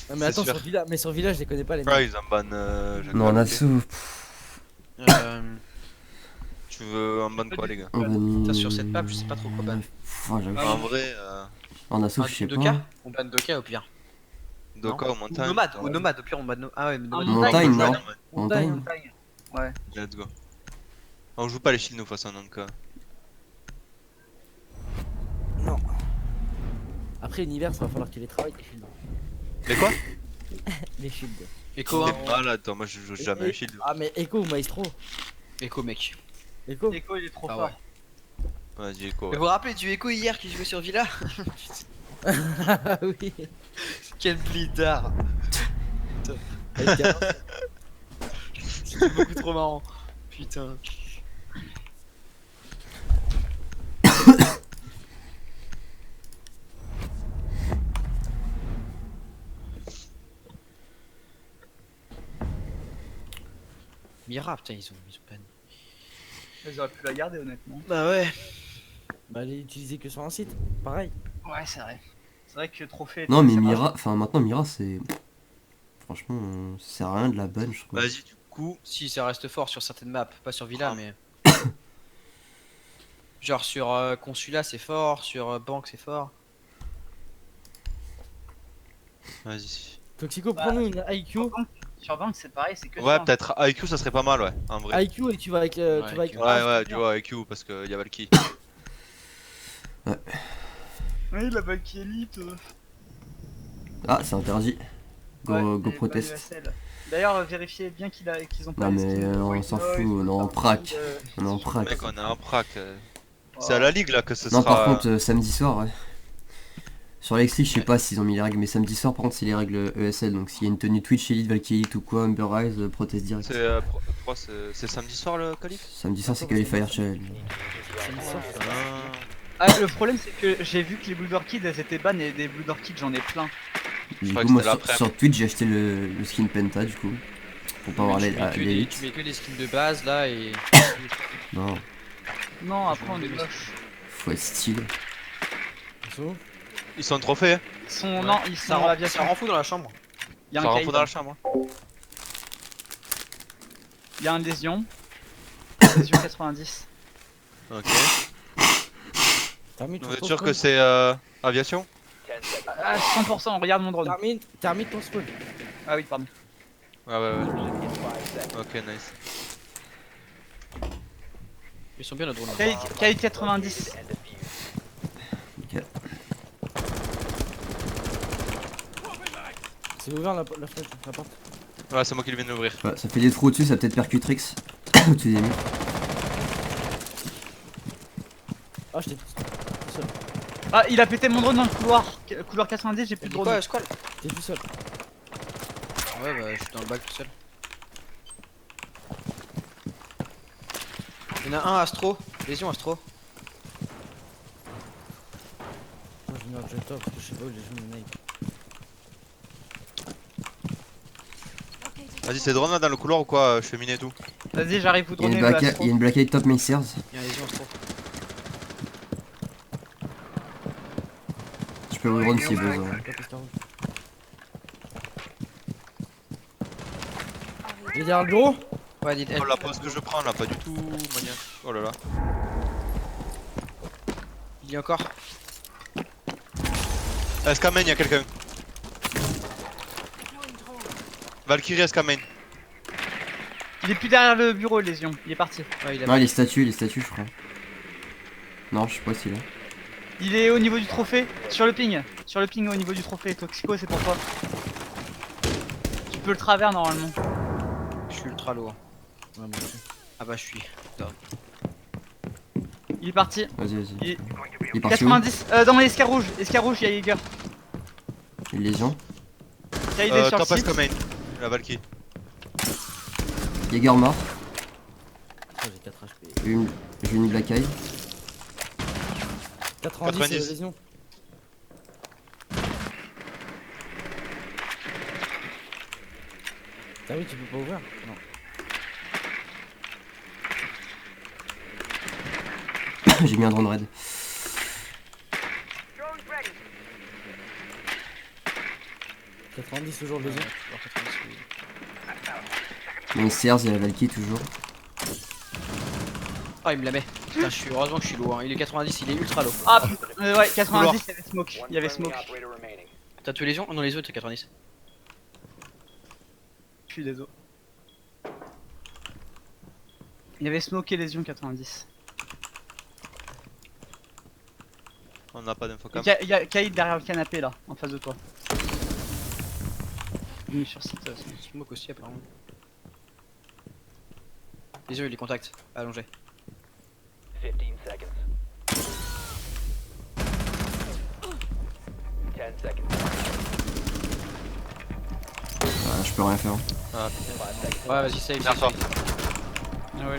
Non, mais C'est attends, sûr. sur Villa, je les connais pas les Ouais, mecs. ils en bannent. Non, Jackal, ok. Nassau. Tu veux en ban quoi, les gars? On Putain, va sur cette map, je sais pas trop quoi ban. j'avoue. En vrai, En Nassau, Un je sais pas. Doka? On ban Doka au pire. Non? Doka ou Ou montagne. Nomade, ou Nomade, au pire on ban Nomade. Ah ouais, mais Un Nomade. Montagne, non? Ouais. Montagne. Montagne. Ouais. Let's go. On joue pas les shields nous, de toute façon, donc. Non. Après, l'hiver, ça va falloir qu'il les travaille, les shields. Mais quoi? Les shields. Echo, T'es hein. malade, toi, moi je joue jamais les shields. Ah, mais Echo ou Maestro? Echo, mec. Echo? Echo il est trop Ah fort. ouais. Vas-y, quoi. Mais vous vous rappelez du Echo hier qui jouait sur Villa? Ah oui. Quel blidard. Avec Garant. C'était beaucoup trop marrant. Putain. Mira, putain, ils ont pas. Ils auraient pu la garder honnêtement. Bah ouais. Bah, elle est utilisée que sur un site. Pareil. Ouais, c'est vrai. C'est vrai que trophée. Non, mais c'est Mira, enfin maintenant Mira, c'est. Franchement, ça sert à rien de la ban, je trouve. Vas-y, du coup. Si, ça reste fort sur certaines maps, pas sur Villa, Ah. mais. Genre sur Consulat c'est fort, sur Banque c'est fort. Vas-y. Toxico, Bah, prends-nous une IQ. Sur Bank, c'est pareil, c'est que Ouais, sur un- peut-être IQ, ça serait pas mal, ouais, en vrai. IQ et tu vas avec. Tu vas avec. IQ. Ouais, ouais, du vois IQ parce qu'il y a Valky. Oui, la Bank Elite. Ah, c'est interdit. Go, Ouais, go et pas protest. USL. D'ailleurs, vérifiez bien qu'ils ont pas Non, les mais skins de on White s'en Noise, fout, on est en de prac. de- On est en prac. Mec, on est en prac. Oh. C'est à la ligue là que ce Non, sera. par contre, samedi soir, ouais. Sur l'X League, je sais pas s'ils ont mis les règles, mais samedi soir, par contre, c'est les règles ESL. Donc, s'il y a une tenue Twitch Elite, Valky Elite ou quoi, Umber Rise, protest direct. C'est samedi soir le qualif? Samedi soir, c'est Qualifier Challenge. Ah, le problème, c'est que j'ai vu que les Blue Door Kids elles étaient ban et des Blue Door Kids, j'en ai plein. Du crois coup, que moi, c'était l'après. sur Twitch, j'ai acheté le skin Penta, du coup. Pour pas avoir tu, les mets que des, l'élite. tu mets que des skins de base là et. Non, Non, après, on est moche. faut être style. Ils sont trophées, hein. Ils sont, Ouais. non, ils Ça sont rend, aviation. ça rend fou dans la chambre. Il y a Ça un rentre Kaïd, dans la chambre. Hein. il y a un Lésion. Lésion 90. Ok. Termine Vous ton êtes spawn. sûr que c'est aviation? Ah, 100%, regarde mon drone. Termine ton spawn. Ah oui, pardon. Ouais, ouais, ouais. Ok, nice. Ils sont bien le drone. Kaïd 90. Ok. C'est ouvert la fenêtre, la porte. Ouais, c'est moi qui viens de l'ouvrir. Ouais, ça fait des trous au-dessus, ça peut-être percutrix. Au-dessus des murs. Ah, je t'ai tout seul. Ah, il a pété mon drone dans le couloir. Couloir 90, j'ai plus de drone. Quoi, squal? T'es tout seul. Ouais, bah je suis dans le bac tout seul. Il y en a un Astro, Lésion Astro. Moi, je vais venir top parce que je sais pas où les gens me naïfs. Vas-y, c'est drone là dans le couloir ou quoi? Je fais miner et tout. Vas-y, j'arrive vous Il y a une droner. Black, il y a une Black Eye Top Macers. Il y a un Lésion Astro. Je peux vous drone si besoin. Top escargot. Il est derrière le bureau. Ouais, dit Oh, la pause que je prends là, pas du tout maniaque. Oh là là. il y a encore. Escamain, y'a quelqu'un. Valkyrie Escamain. Il est plus derrière le bureau, Lésion. Il est parti. Ouais, il a Non, les statues, je crois. Non, je sais pas s'il est là. Il est au niveau du trophée. Sur le ping. Sur le ping au niveau du trophée. Toxico, c'est pour toi. Tu peux le travers normalement. Je suis ultra lourd. Ouais, moi aussi. Ah bah je suis. Down. Il est parti. Vas-y, vas-y. Il est Il est parti où? 90. Dans l'escar rouge, il y a Jäger. Une lésion. Kaïd est sur le Top site. Escamain. La Valkyrie. Jäger mort. Oh, j'ai 4 HP. J'ai une Black Eye. 90, 90. lésion. Ah oui, tu peux pas ouvrir? Non. J'ai mis un drone raid. 90 toujours le Ouais, deuxième. alors 90, oui. Il y a une Sears, il y a la Valky toujours. Ah, il me la met. Putain, heureusement que je suis low. Hein. Il est 90, il est ultra low. Ah, ouais, 90, il y avait smoke. Il y avait smoke. T'as tué les gens? Non, les autres, t'es 90. Je suis désolé. Il y avait smoke et lésion 90. On n'a pas d'info cam. Il y a Kaïd derrière le canapé là, en face de toi. Venu sur site. Smoke aussi, apparemment. Les yeux, il les contacts. Allongé. 15 seconds. 10 seconds. Je peux rien faire. Ah, 5 seconds. Ouais, vas-y, save. Bien save, fort. save. Ah ouais.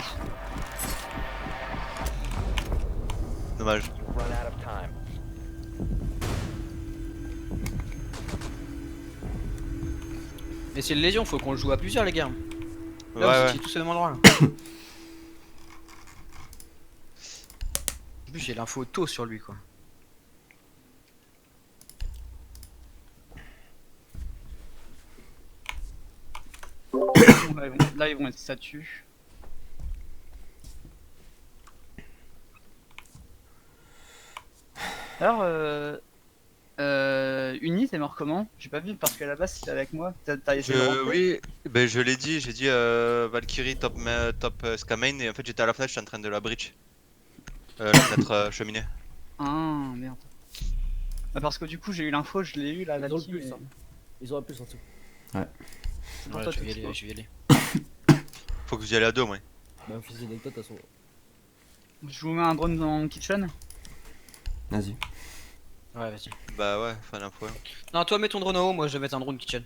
Dommage. You've run out of time. Mais c'est le lésion, faut qu'on le joue à plusieurs, les gars. Ouais, Là, vous ouais. étiez tous au même endroit. Là. En plus, j'ai l'info tôt sur lui, quoi. Là, ils vont être statues. Alors, Uni, t'es mort comment? J'ai pas vu parce qu'à la base c'était avec moi. T'as essayé de rentrer? Oui, ben je l'ai dit, j'ai dit Valkyrie top, top Ska main et en fait j'étais à la fenêtre, j'étais en train de la breach. La fenêtre cheminée. Ah merde. Ah, parce que du coup j'ai eu l'info, je l'ai eu là, Ils ont le là-dessus. plus, hein. Ils auraient pu en dessous. C'est pour Ouais, toi, je vais y Toxico. aller, je vais y aller. Faut que vous y allez à deux, moi. Bah, on faisait avec toi de toute façon. Je vous mets un drone dans le kitchen. Vas-y. Ouais, vas-y. Bah ouais, fin d'info. Ouais. Non, toi, mets ton drone en haut, moi je vais mettre un drone kitchen.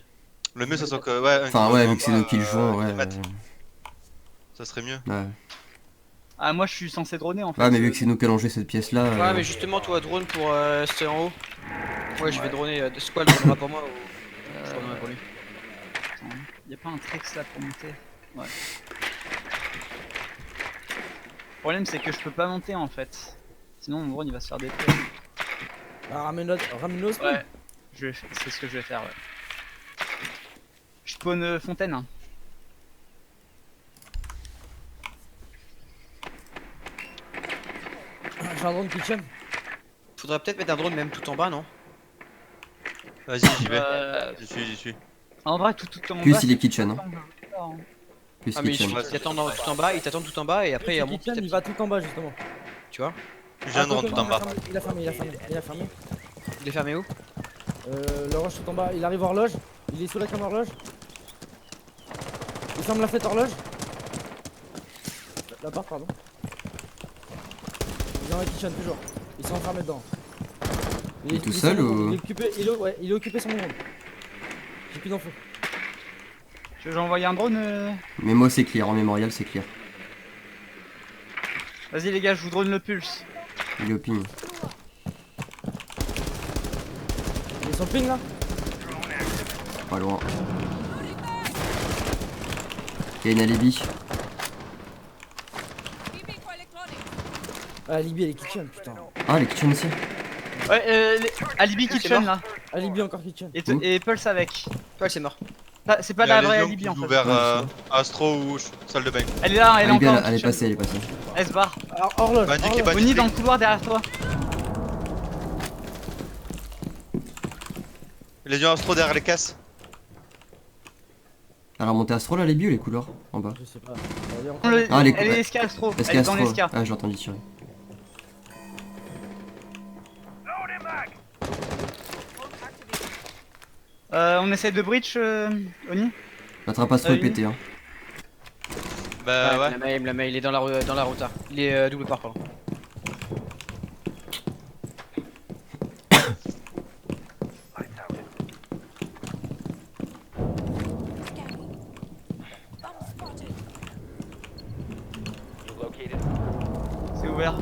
Le mieux, ça soit que. Ouais, Enfin, ouais, vu que c'est nous qui le jouons, qu'ils ouais. mettent. Ça serait mieux. Ouais. Ah, moi je suis censé droner en fait. Ouais, mais vu que c'est nous qui allons jouer cette pièce-là. Ouais, mais justement, toi, drone pour rester en haut. Ouais, je vais droner. Squall dronera pour moi ou. Je dronerai pour lui. Attends, y a pas un Trex là pour monter? Ouais. Le problème c'est que je peux pas monter en fait. Sinon mon drone il va se faire détruire. Ah, ramène-le au spawn. Ouais, c'est ce que je vais faire, ouais. Je spawn fontaine. Hein. J'ai un drone kitchen. Faudrait peut-être mettre un drone même tout en bas, non? Vas-y, j'y vais. J'y suis. En vrai, tout en Plus bas, il est kitchen. Hein. hein. Plus Ah, mais kitchen. il t'attend tout en bas, il t'attend tout en bas et après il Le remonte kitchen, petit à il petit. va tout en bas justement. Tu vois? J'ai un drone tout en bas. Il a fermé. Il est fermé où? Le rush tout en bas. Il arrive horloge. Il est sous la cam horloge. Il ferme la fête horloge. La part, pardon. Il est dans la kitchen toujours. Ils sont enfermés dedans. Il est tout seul ou- il est occupé, il est occupé sur mon drone. J'ai plus d'infos. Tu veux que j'envoie un drone Mais moi, c'est clear. En mémorial, c'est clear. Vas-y les gars, je vous drone le pulse. Il est au ping. Il est sur le ping là. Pas loin. Il y a une alibi. Ah, Libye elle est kitchen, putain. Ah, les kitchen aussi. Ouais, Alibi C'est Kitchen mort. là. Ah, Libye encore kitchen. Où Et Pulse avec. Toi, c'est mort. C'est pas Il y a la vraie Légion Alibi qui en joue fait. vers Ouais, Astro ou salle de bain. Elle est là, elle est Alibi, encore. elle est passée, elle est passée. Elle se barre. Alors, horloge. Bah, niquez horloge. pas. Oni dans le couloir derrière toi. Légion Astro derrière les caisses. Elle a remonté Astro là, alibi ou les couloirs? En bas. Je sais pas. Elle est encore- Ah, les Elle est ouais. esca Astro. Est-ce Elle est qu'il y dans a l'esca. Astro? Ah, j'ai entendu tirer. On essaie de breach Oni. L'attrape Astro est oui. pété. Hein. Bah ouais. Il me la met, il est dans la rota. Il est double part, pardon. You located. C'est ouvert.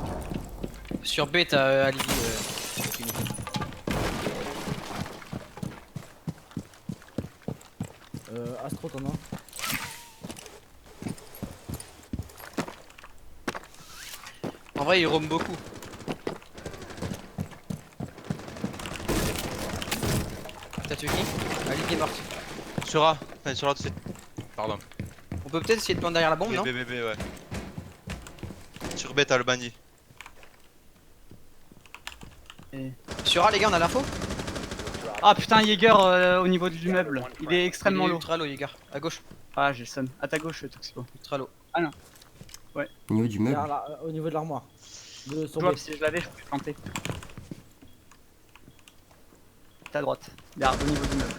Sur B, t'as Alibi. Astro, t'en as un. En vrai, il roam beaucoup. T'as tué qui? Ah, Lily est morte. Sur A. Enfin, sur A, c'est. Pardon. On peut peut-être essayer de prendre derrière la bombe, non? B, ouais. Sur B, t'as le bandit. Sur A, les gars, on a l'info? Ah putain, Jäger au niveau du meuble. Il est extrêmement Il est lourd. ultra low, les gars. À gauche. Ah, j'ai le seum. À ta gauche, Toxico. Ultra low. Au niveau du meuble. Derrière au niveau de l'armoire. De son Toi, B. si je l'avais, je pouvais planter. À droite. Derrière, au niveau du meuble.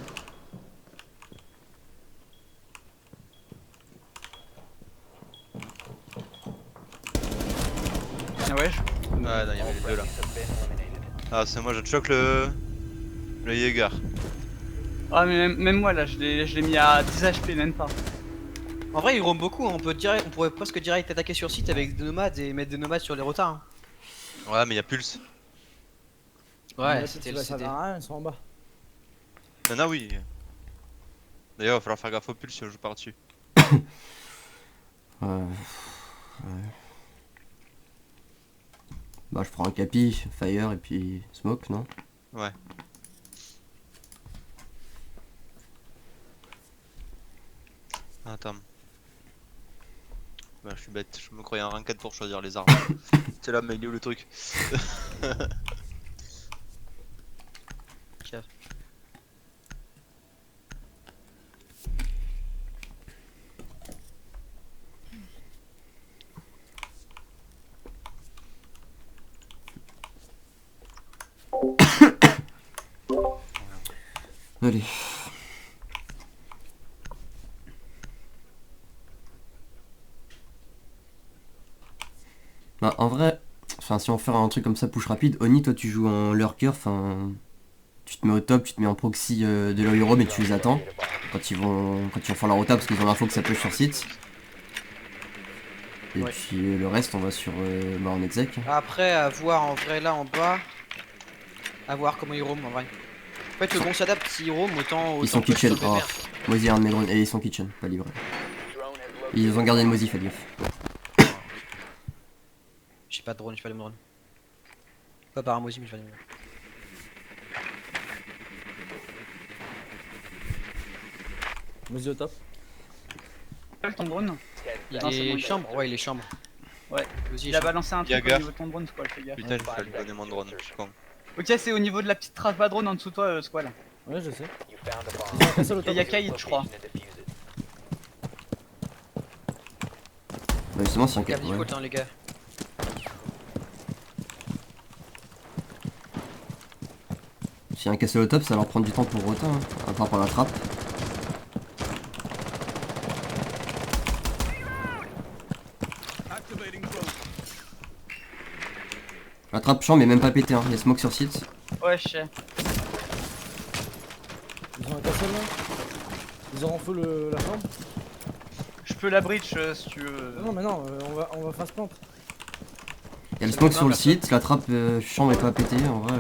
Ah ouais, Ouais, non, il y avait les deux là. Friendlies have been eliminated. Ah, c'est moi, je te choque le. Le Jäger. Ah mais même moi là, je l'ai mis à 10 HP, même pas. En vrai, il roam beaucoup. On pourrait presque direct attaquer sur site avec des nomades et mettre des nomades sur les rotards. hein. Ouais, mais il y a Pulse. Ouais, Là, c'était tu le vas servir CD. à rien, ils sont en bas. Non, oui. D'ailleurs, il va falloir faire gaffe au Pulse si on joue par dessus. Ouais. Bah je prends un capi, fire et puis smoke, non? Ouais. Attends. Bah, je suis bête, je me croyais en ranked pour choisir les armes. C'est là, mais il est où le truc? Allez. Bah en vrai, enfin si on fait un truc comme ça push rapide, Oni toi tu joues en lurker, enfin tu te mets au top, tu te mets en proxy de leur hero mais tu les attends quand ils vont faire la rota parce qu'ils ont l'info que ça push sur site. Et Ouais. puis le reste on va sur bah en exec. Après, à voir en vrai là en bas. À voir comment ils roam en vrai. En fait, le bon s'adapte s'ils roam autant. Ils sont autant kitchen, stopper oh, merde. Mozy un de mes drones, et ils sont kitchen, pas livrés. Drone has located Ils ont gardé le Mozy, faites gaffe. J'ai pas de drone, j'ai pas de drone. Pas par un Mozi, mais j'ai pas de drone. Mozy au top. Ton drone. Il Non, c'est est bon, chambre, ouais, il est chambre. Ouais. Mozi, Il a balancé un truc Jäger. au niveau de ton drone, Squall, fais gaffe. Putain, je vais lui donner mon drone, je suis con. Ok, c'est au niveau de la petite trace drone en dessous de toi, Squall. Ouais, je sais. You found a bomb. Ils ont cassé le Et top. y a Kaïd, je crois. Location and defuse it. Bah justement si un Cap ouais. default, hein, les gars. Si un cassé au top, ça va leur prendre du temps pour rota, hein, à part par la trappe. La trappe champ mais même pas pété, hein. Il y a smoke sur site. Ouais, je sais. Ils ont un castle là. Ils auront feu la chambre. Je peux la breach si tu veux. Non, mais non, on va face plant. Il y a le Ça smoke fait sur le mal, site, la trappe champ est pas pété, en vrai.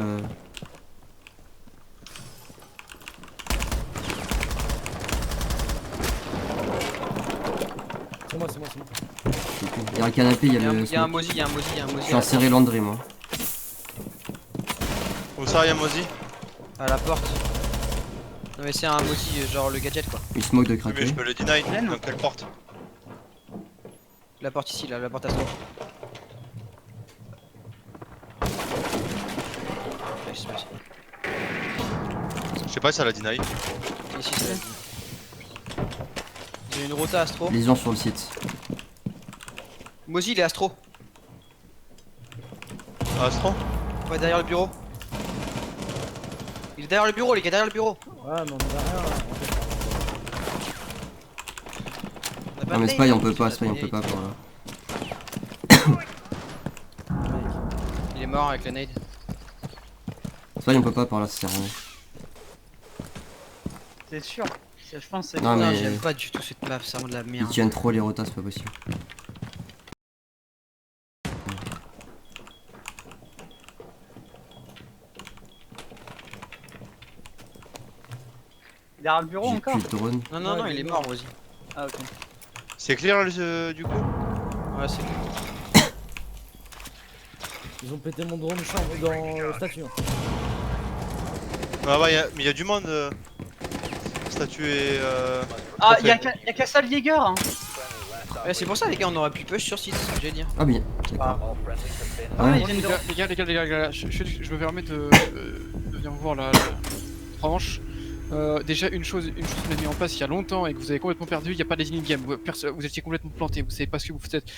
C'est moi, c'est moi, c'est moi. C'est cool. Il y a un canapé, il y a le Il y a un smoke. Mozi, il y a un Mozi, il y a un Je Mozi. suis en serré Landry moi. Où ça, y'a Mozy? À la porte. Non, mais c'est un Mozi, genre le gadget quoi. Il smoke de Oui, mais craquer. je peux le deny. Gêne. Dans quelle porte? La porte ici, là, la porte astro. Ouais, c'est pas Je sais pas si ça la deny. ici, c'est là. J'ai une rota astro. Lésion sur le site. Mozi, il est astro. Astro? Ouais, derrière le bureau. Il est derrière le bureau, les gars, derrière le bureau. Ouais, mais on a rien là. On a pas Non mais de Spy nade, on peut pas, Spy on nade. peut pas par là. Il est mort avec la nade. Spy on peut pas par là, c'est rien. C'est sûr. Je pense que c'est Non, Non, mais- j'aime pas du tout cette map, c'est vraiment de la Ils merde. tiennent trop les rotas, c'est pas possible. derrière le bureau J'ai encore. plus de drone. Non, non, Ouais, non, il est mort, Mozi. Ah, ok. C'est clear du coup? Ouais, c'est Ils ont pété mon drone chambre dans le statut. Ah ouais, mais y'a du monde. statue et Ah, trophée. y'a qu'à ça le Jäger hein. Ouais, c'est pour ça les gars, on aurait pu push sur site, c'est ce que j'allais dire. Ah bien. Ah. All friendlies have been Ah, mais Ouais. ils viennent de... Les gars, je me permets de venir vous voir la tranche. Déjà une chose vous avez mis en place il y a longtemps et que vous avez complètement perdu, il n'y a pas de in-game, vous étiez complètement planté, vous savez pas ce que vous faites.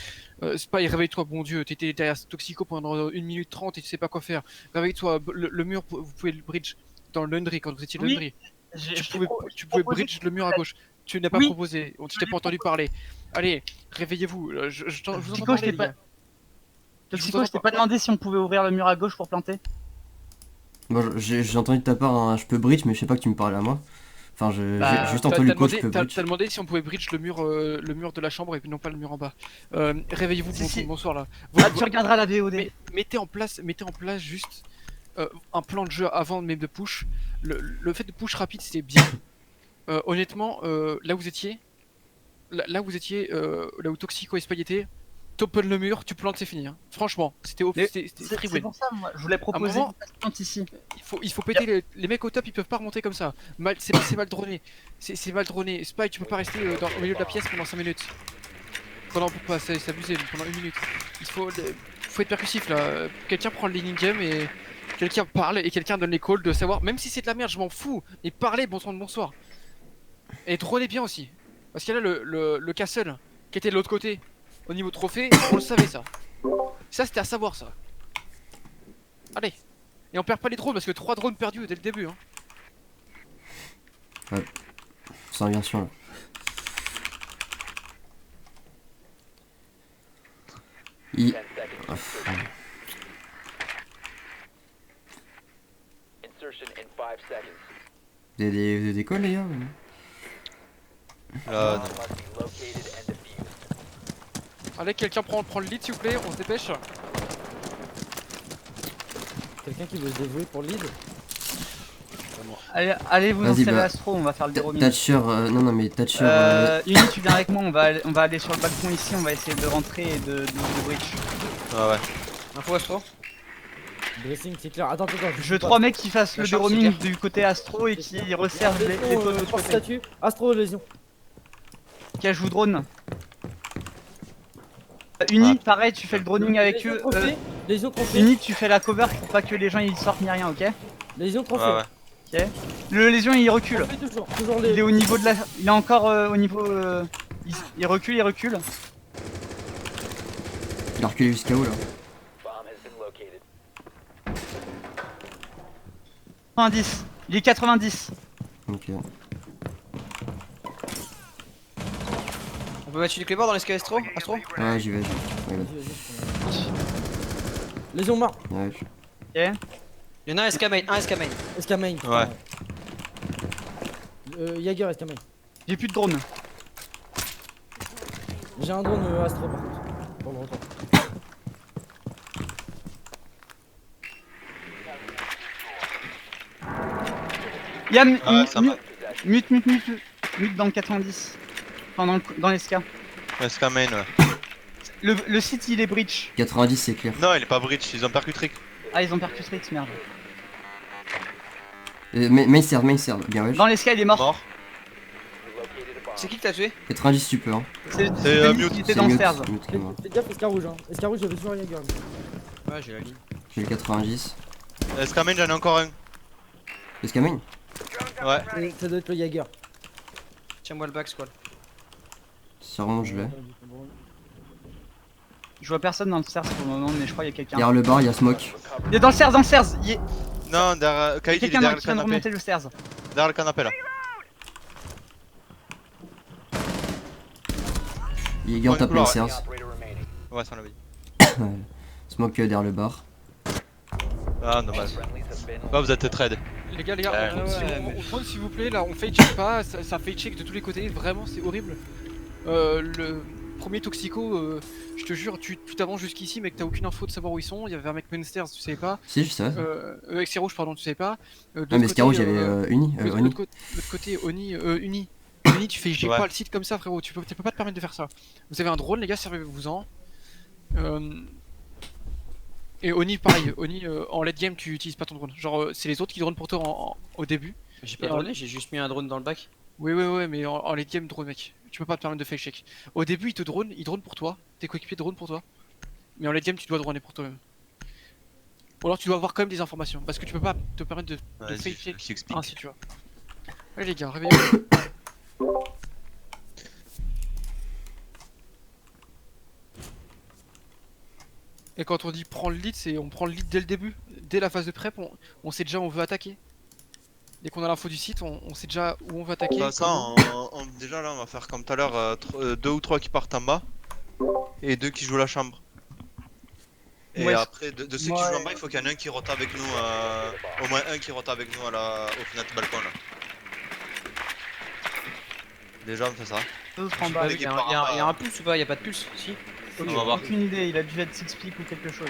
Spy, réveille-toi, bon Dieu, t'étais derrière ce Toxico pendant 1 minute 30 et tu sais pas quoi faire. Réveille-toi, le mur, vous pouvez le bridge dans le laundry quand vous étiez Oui, laundry. J'ai- Tu j'ai pouvais, pro- tu pouvais proposé- bridge le mur à gauche. Tu n'as pas Oui. proposé, on t'ai pas entendu parler. Allez, réveillez-vous, je vous entends Toxico, je parler t'ai les pas... gars. Toxico, vous je t'ai entends pas demandé si on pouvait ouvrir le mur à gauche pour planter. Moi j'ai entendu de ta part un je peux bridge, mais je sais pas que tu me parlais à moi. Enfin, Bah, j'ai juste T'as entendu le coach demandé, peut t'as bridge. demandé si on pouvait bridge le mur de la chambre et non pas le mur en bas. Réveillez-vous, Si. bonsoir là. Ah, tu regarderas la VOD. Mettez en place juste un plan de jeu avant même de push. Le fait de push rapide c'était bien. Honnêtement, là où vous étiez, là où Toxico et Spy étaient, t'open le mur, tu plantes, c'est fini. Hein. Franchement, c'était Mais free C'est win. pour ça, moi, je voulais proposer moment- une plante ici. Il faut péter les mecs au top, ils peuvent pas remonter comme ça. C'est mal droné. C'est mal droné. Spy, tu peux pas rester au milieu de la pièce pendant 5 minutes. C'est abusé, pendant 1 minute. Faut être percussif là. Quelqu'un prend le leading game et quelqu'un parle et quelqu'un donne les calls de savoir, même si c'est de la merde, je m'en fous. Mais parlez, bonsoir. Et dronez bien aussi. Parce qu'il y a là le castle qui était de l'autre côté. Au niveau trophée, on le savait ça. Ça c'était à savoir ça. Allez. Et on perd pas les drones parce que 3 drones perdus dès le début. Hein. Ça revient sur là. Il... 10 seconds. Ah, pff, Insertion in 5 seconds. des calls les gars ou... Là, Bomb must be located and defused. Allez, quelqu'un prend le lead s'il vous plaît, on se dépêche. Quelqu'un qui veut se dévouer pour le lead? Allez vous Vas-y, installer bah, Astro, on va faire le déroulé. Thatcher, non mais Thatcher... Uni, tu viens avec moi, on va aller sur le balcon ici, on va essayer de rentrer et de bridge. ah ouais. Info Astro. Dressing, c'est clair. Attends. Je veux 3 mecs qui fassent La le chambre, déroaming c'est du côté Astro et qui resservent les Lésion, potes de l'autre force côté. statue. Astro, lésion. Qui joue drone. Uni, pareil, tu fais le droning avec Lésion eux. trophée. Lésion trophée. Uni, tu fais la cover pour pas que les gens ils sortent ni rien, ok? Lésion trophée. Ouais, ouais. Ok. Le lésion il recule. Trophée toujours Il est les. au niveau de la. Il est encore au niveau. Il recule. Il a reculé jusqu'à où là? Bomb has been located. 90. Il est 90. Ok. On peut mettre du clébard dans l'escalier Astro? Astro? Ouais, j'y vais. Ouais, Lésion mort. ouais. Ok. Il y en a un SK main, Escamain. Ouais. Jaeger, Escamain. J'ai plus de drone. J'ai un drone Astro par contre. Pour le retour. Il y a Ah ouais, ça va. mute dans le 90. Enfin dans les SK. SK main, ouais. Le site il est breach. 90 c'est clair. Non, il est pas bridge, ils ont percutrick. Ah ils ont percutrix, merde. Main serve, bien ouais. Dans les SK il est mort. Mort. Located a bomb. C'est qui que t'as tué? 90 tu peux hein. C'est mute. il était C'est dans le mute, stairs. mute qui est mort. Fais gaffe, Escarouge. Escarouge, j'avais toujours Jaeger. Ouais, j'ai la ligne. J'ai le 90. SK main, j'en ai encore un. Est-ce qu'à main? Ouais. Ça doit être le Jaeger. Tiens-moi le back, squall. Si remonte je l'ai. Je vois personne dans le stairs pour le moment, mais je crois qu'il y a quelqu'un. Derrière le bar, il y a Smoke. Il est dans le stairs, Il y a Non, derrière. Kaïd, il est quelqu'un derrière le qui vient de canapé. remonter le stairs. Derrière le canapé là. Jaeger tape main couloir, serve. Operator remaining. Ouais, ça on l'avait dit. Ouais. Smoke derrière le bar. Ah, dommage. Friendlies have been Ouais, vous êtes trade. Les gars, Ouais, on drone s'il vous plaît, là on fake check pas, ça fake check de tous les côtés, vraiment c'est horrible. Le premier Toxico, je te jure, tu t'avances jusqu'ici mais que t'as aucune info de savoir où ils sont, il y avait un mec Munsters, tu savais pas. Si, je sais. Exy Rouge, pardon, tu savais pas. Ah, mais Scarrouge, il y avait Uni. Oni. L'autre côté, Oni, Uni. Uni, tu fais j'ai Ouais. pas le site comme ça, frérot, tu peux pas te permettre de faire ça. Vous avez un drone, les gars, servez-vous-en. Et Oni, pareil, Oni, en late game, tu utilises pas ton drone. Genre, c'est les autres qui drone pour toi au début. J'ai pas Et droné, j'ai juste mis un drone dans le back. Oui, mais en late game, drone, mec. Tu peux pas te permettre de fake check. Au début, il drone pour toi. Tes coéquipiers drone pour toi. Mais en late game, tu dois droner pour toi-même. Ou alors tu dois avoir quand même des informations. Parce que tu peux pas te permettre de Vas-y, fake check je t'explique. ainsi, tu vois. Allez les gars, réveillez-vous. Et quand on dit prends le lead, c'est on prend le lead dès le début. Dès la phase de prep, on sait déjà où on veut attaquer. Dès qu'on a l'info du site, on sait déjà où on veut attaquer. Bah, ça, comment. déjà là, on va faire comme tout à l'heure, 2 ou 3 qui partent en bas et 2 qui jouent la chambre. Et Ouais, après, de ceux qui ouais. jouent en bas, il faut qu'il y en ait un qui rota avec nous, au moins un qui rota avec nous aux fenêtres balcon là. Déjà, on fait ça. D'autres en Il bas. Avec y, des a parents, y a un pulse ou pas? Y a pas de pulse? Si. On va voir. Aucune idée, il a dû être six pick ou quelque chose.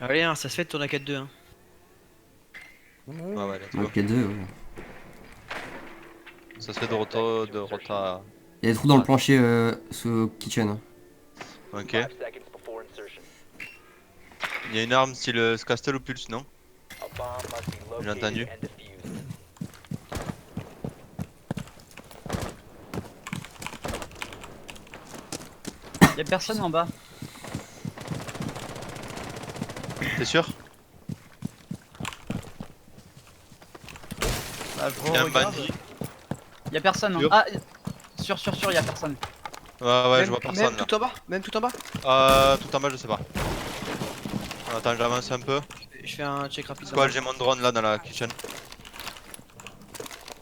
Allez, hein, ça se fait de tourner à 4-2. Hein. Ouais, let's go. Ok, 2, ouais. Ça se fait de rota. Il y a des trous dans le plancher sous kitchen. Hein. Ok. 5 seconds before insertion. Il y a une arme style Castle ou Pulse, non? A bomb must be J'ai entendu. located and defused. Y'a personne en bas. T'es sûr? Bah, je Il y a un regarde. bandit. Y'a personne. Hein. Sûr. Ah, sûr, y'a personne. Ouais, Même- je vois personne Même là. tout en bas? Même tout en bas? Tout en bas, je sais pas. Attends, j'avance un peu. Je fais un check rapide. Squall, j'ai mon drone là dans la kitchen.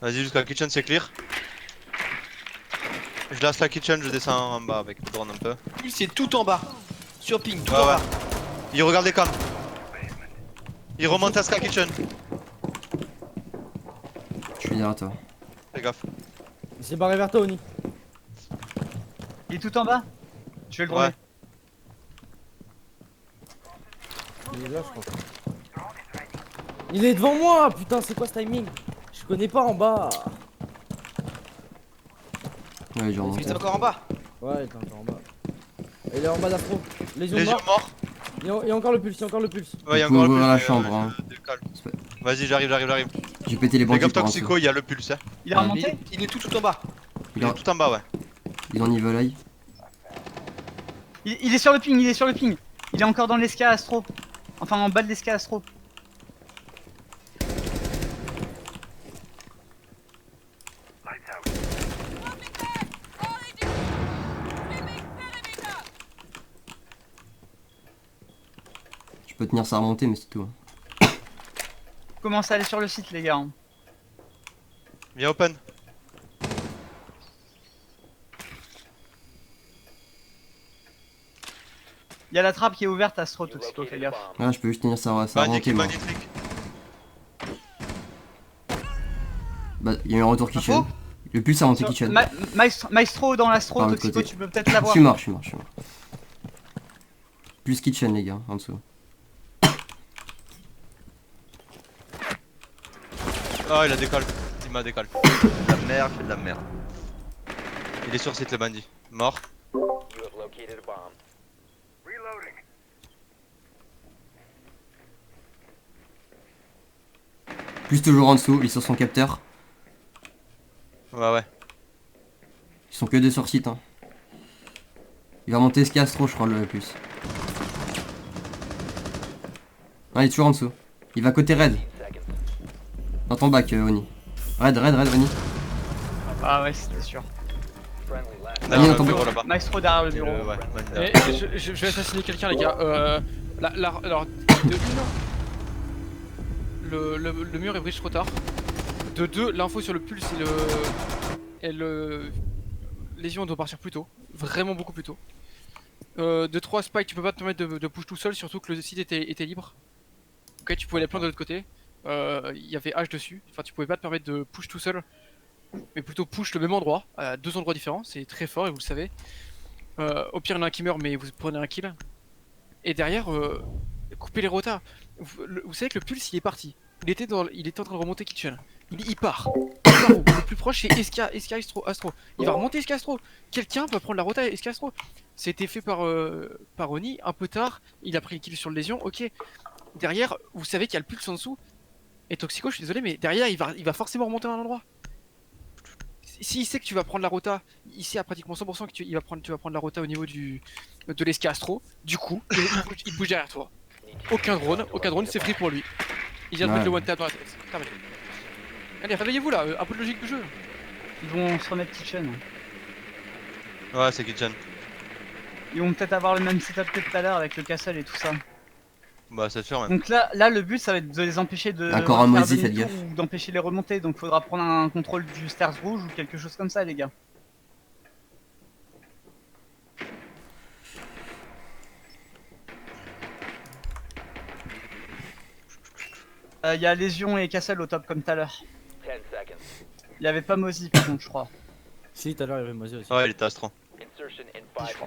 Vas-y, jusqu'à la kitchen, c'est clear. Je lance la kitchen, je descends en bas avec le drone un peu. Pulse, c'est tout en bas. Sur ping, tout Ouais, en ouais. bas. Il regarde les cams. Il remonte à Ska Kitchen. Je suis derrière toi. Fais gaffe. Il s'est barré vers toi, Oni. Il est tout en bas. Je vais le droner. Ouais. Il est là, je crois. Il est devant moi. Putain, c'est quoi ce timing? Je connais pas en bas. Ouais, j'ai Il remonté. est encore en bas. Ouais, il est encore en bas. Il est en bas d'Astro. Lésion Les yeux mort. morts. Il y a encore le pulse, il y a encore le pulse. Ouais, il y a Vous pouvez encore le ouvrir pulse. la mais, chambre, hein. je décale. C'est pas- Vas-y, j'arrive. J'ai pété les Fais bandits gaffe, par en Toxico, dessous. il y a le pulse. Hein. Il est remonté. Il est tout en bas. Il est tout en bas, ouais. Ils ont niveau eye. Il est sur le ping, il est sur le ping. Il est encore dans l'esca Astro. Enfin, en bas de l'esca Astro. Je peux tenir ça à remonter, mais c'est tout. Hein. Commencez à aller sur le site, les gars. Hein. Viens open. Il y a la trappe qui est ouverte Astro, You Toxico, fais located a gaffe. bomb. Ah, je peux juste tenir ça à remonter, moi. Bandit flic. Bah, il y a eu un retour kitchen. Info Le pulse a monté Sur- kitchen. Maestro dans l'Astro, Par l'autre Toxico, côté. tu peux peut-être Je l'avoir. suis mort. Plus kitchen, les gars, en dessous. Ah, il a décolle. Il m'a décolle. De la merde, c'est de la merde. Il est sur site, le bandit. Mort. You have located a bomb. Plus toujours en dessous, il est sur son capteur. Ouais. Ils sont que deux sur site. Hein. Il va monter ce Castro, je crois, le plus. Ah, il est toujours en dessous. Il va côté Red. 15 seconds. Dans ton bac, Oni. Red, Oni. Ah ouais, c'était sûr. Friendly last. Ah, il est dans ton bureau bureau. là-bas. Maestro derrière le bureau. Ouais, bandit là. Et je vais assassiner quelqu'un, les gars. Alors, de une, le mur est bridge trop tard. De deux, l'info sur le pulse et le lésion doit partir plus tôt. Vraiment beaucoup plus tôt. De 3, Spike, tu peux pas te permettre de push tout seul, surtout que le site était libre. Ok, tu pouvais aller plein de l'autre côté. Il y avait H dessus. Enfin, tu pouvais pas te permettre de push tout seul. Mais plutôt push le même endroit, à deux endroits différents. C'est très fort et vous le savez. Au pire, il y en a un qui meurt, mais vous prenez un kill. Et derrière, coupez les rotas. Vous savez que le pulse il est parti. Il était en train de remonter kitchen. Il part. Le plus proche c'est Eska Astro. Il va remonter Eska Astro. Quelqu'un va prendre la rota Eska Astro. C'était fait par Oni, un peu tard, il a pris le kill sur le lésion, ok. Derrière, vous savez qu'il y a le pulse en dessous. Et Toxico, je suis désolé, mais derrière il va forcément remonter à un endroit. S'il sait que tu vas prendre la rota, il sait à pratiquement 100% que tu vas prendre la rota au niveau de l'Eska Astro, du coup, il bouge derrière toi. Aucun drone, c'est free pour lui. Il vient de mettre le one tap dans la tête. Terminé. Allez, réveillez-vous là, un peu de logique du jeu. Ils vont se remettre kitchen. Ouais, c'est Kitchen. Ils vont peut-être avoir le même setup que tout à l'heure avec le castle et tout ça. Bah, c'est sûr, même. Donc là, le but ça va être de les empêcher de Encore un faire Moisy, demi-tour faites gaffe. ou d'empêcher les remontées. Donc faudra prendre un contrôle du stairs rouge ou quelque chose comme ça, les gars. Il y a Légion et Castle au top comme tout à l'heure. 10 seconds. Il y avait pas Mozi par contre, je crois. Si, tout à l'heure, il y avait Moisy aussi. Ouais, il était Astro. Insertion in 5 seconds.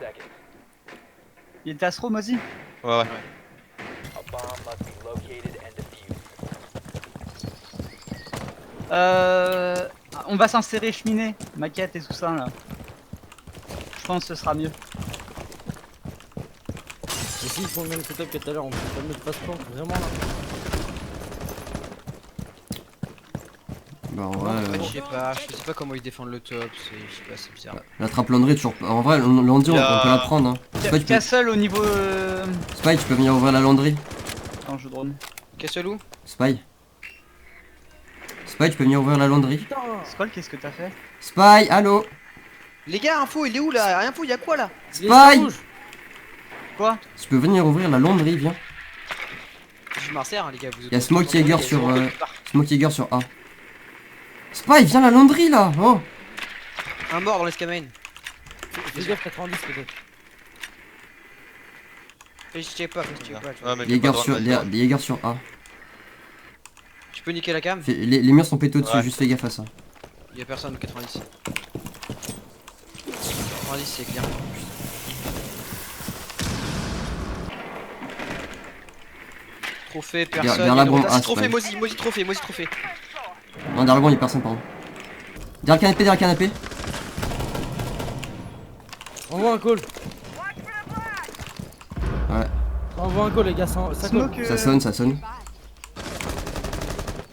Il était Astro, Mozi? Ouais, ouais. A bomb must be located and defused. On va s'insérer cheminée, maquette et tout ça là. Je pense que ce sera mieux. Et s'ils font le même setup que tout à l'heure, on peut pas mettre face plank, vraiment là. Bah, en vrai, Je sais pas comment ils défendent le top, je sais pas, c'est bizarre. la trappe Landry, toujours. En vrai, Landry, Il y on a- peut la prendre. Hein. Spike, Castle au niveau. Tu peux venir ouvrir la Landry. Attends, je drone. Castle où? Spy. Spy, tu peux venir ouvrir la Landry. Putain. Skull, qu'est-ce que t'as fait? Spy, allô. Les gars, info, il est où là? Rien fou, y'a quoi là? Il est sur Spy. rouge. Quoi? Tu peux venir ouvrir la Landry, viens. Je m'arsère, hein, les gars. Vous Y'a Smoke Jäger sur, Smoke Smoke Jäger sur A. Spy, viens la Landry là. Oh. Un mort dans l'escamane. Fais gaffe, 90 peut-être. Je check pas, tu check pas. Ouais, mais j'ai pas Jäger de sur, drone, vas-y. Jäger sur A. Tu peux niquer la cam? Les murs sont pétés au-dessus, Ouais. juste fais gaffe à ça. Y'a personne, 90. 90, c'est clair. Trophée, personne. vers la bombe. Ah, Ah, trophée, c'est pas- Mozi trophée. Non, derrière le banc, y'a personne, pardon. Derrière le canapé. Envoie un call. Ouais, Envoie un call, les gars, ça colle. Smoke. ça sonne.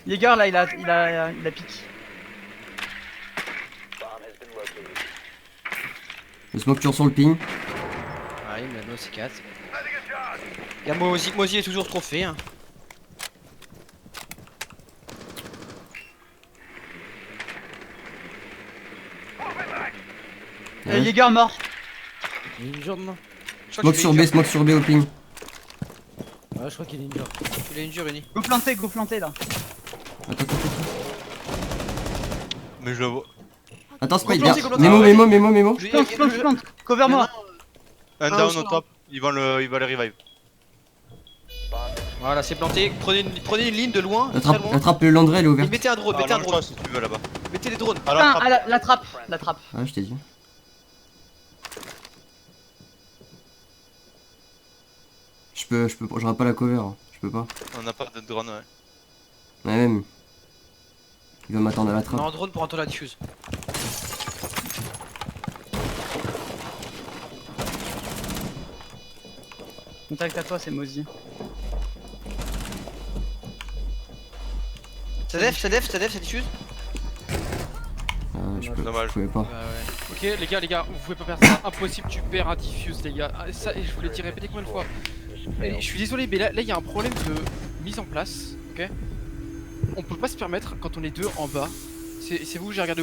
Jäger là, il a pique. Bomb has been located. Le smoke toujours sur le ping. Ah, il me l'a donné aussi 4. Y'a Mozi est toujours trophée. Hein. Ouais. Jäger mort. Il est injured, non? Je crois qu'il Smoke sur B au ping. Ouais, je crois qu'il est injured. Il a une dure, Uni. Go planter là. Attends. Mais je le vois. Attends, Spy, Go viens. planter. Mémo. Plante. Cover moi. Un Ah, down au au top, il va le revive. Voilà, c'est planté. Prenez une ligne de loin, très loin. Attrape le Landry, elle est Et ouverte. mettez un drone, mettez un drone. Si tu veux là-bas. Mettez les drones. Alors, Putain, la trappe. Ouais, je t'ai dit. J'aurai pas la cover, hein. Je peux pas. on n'a pas de drone, ouais. Ouais, même. Il va m'attendre à la trappe. Non, drone pour entendre la diffuse. Contact à toi, c'est Mozi. Ça diffuse? Je Dommage. pouvais pas. Ok les gars, vous pouvez pas faire ça, impossible, tu perds un diffuse les gars. Ah, ça, et je vous l'ai dit répéter combien de fois. Et je suis désolé mais là il y a un problème de mise en place, ok. On peut pas se permettre quand on est deux en bas. C'est vous que j'ai regardé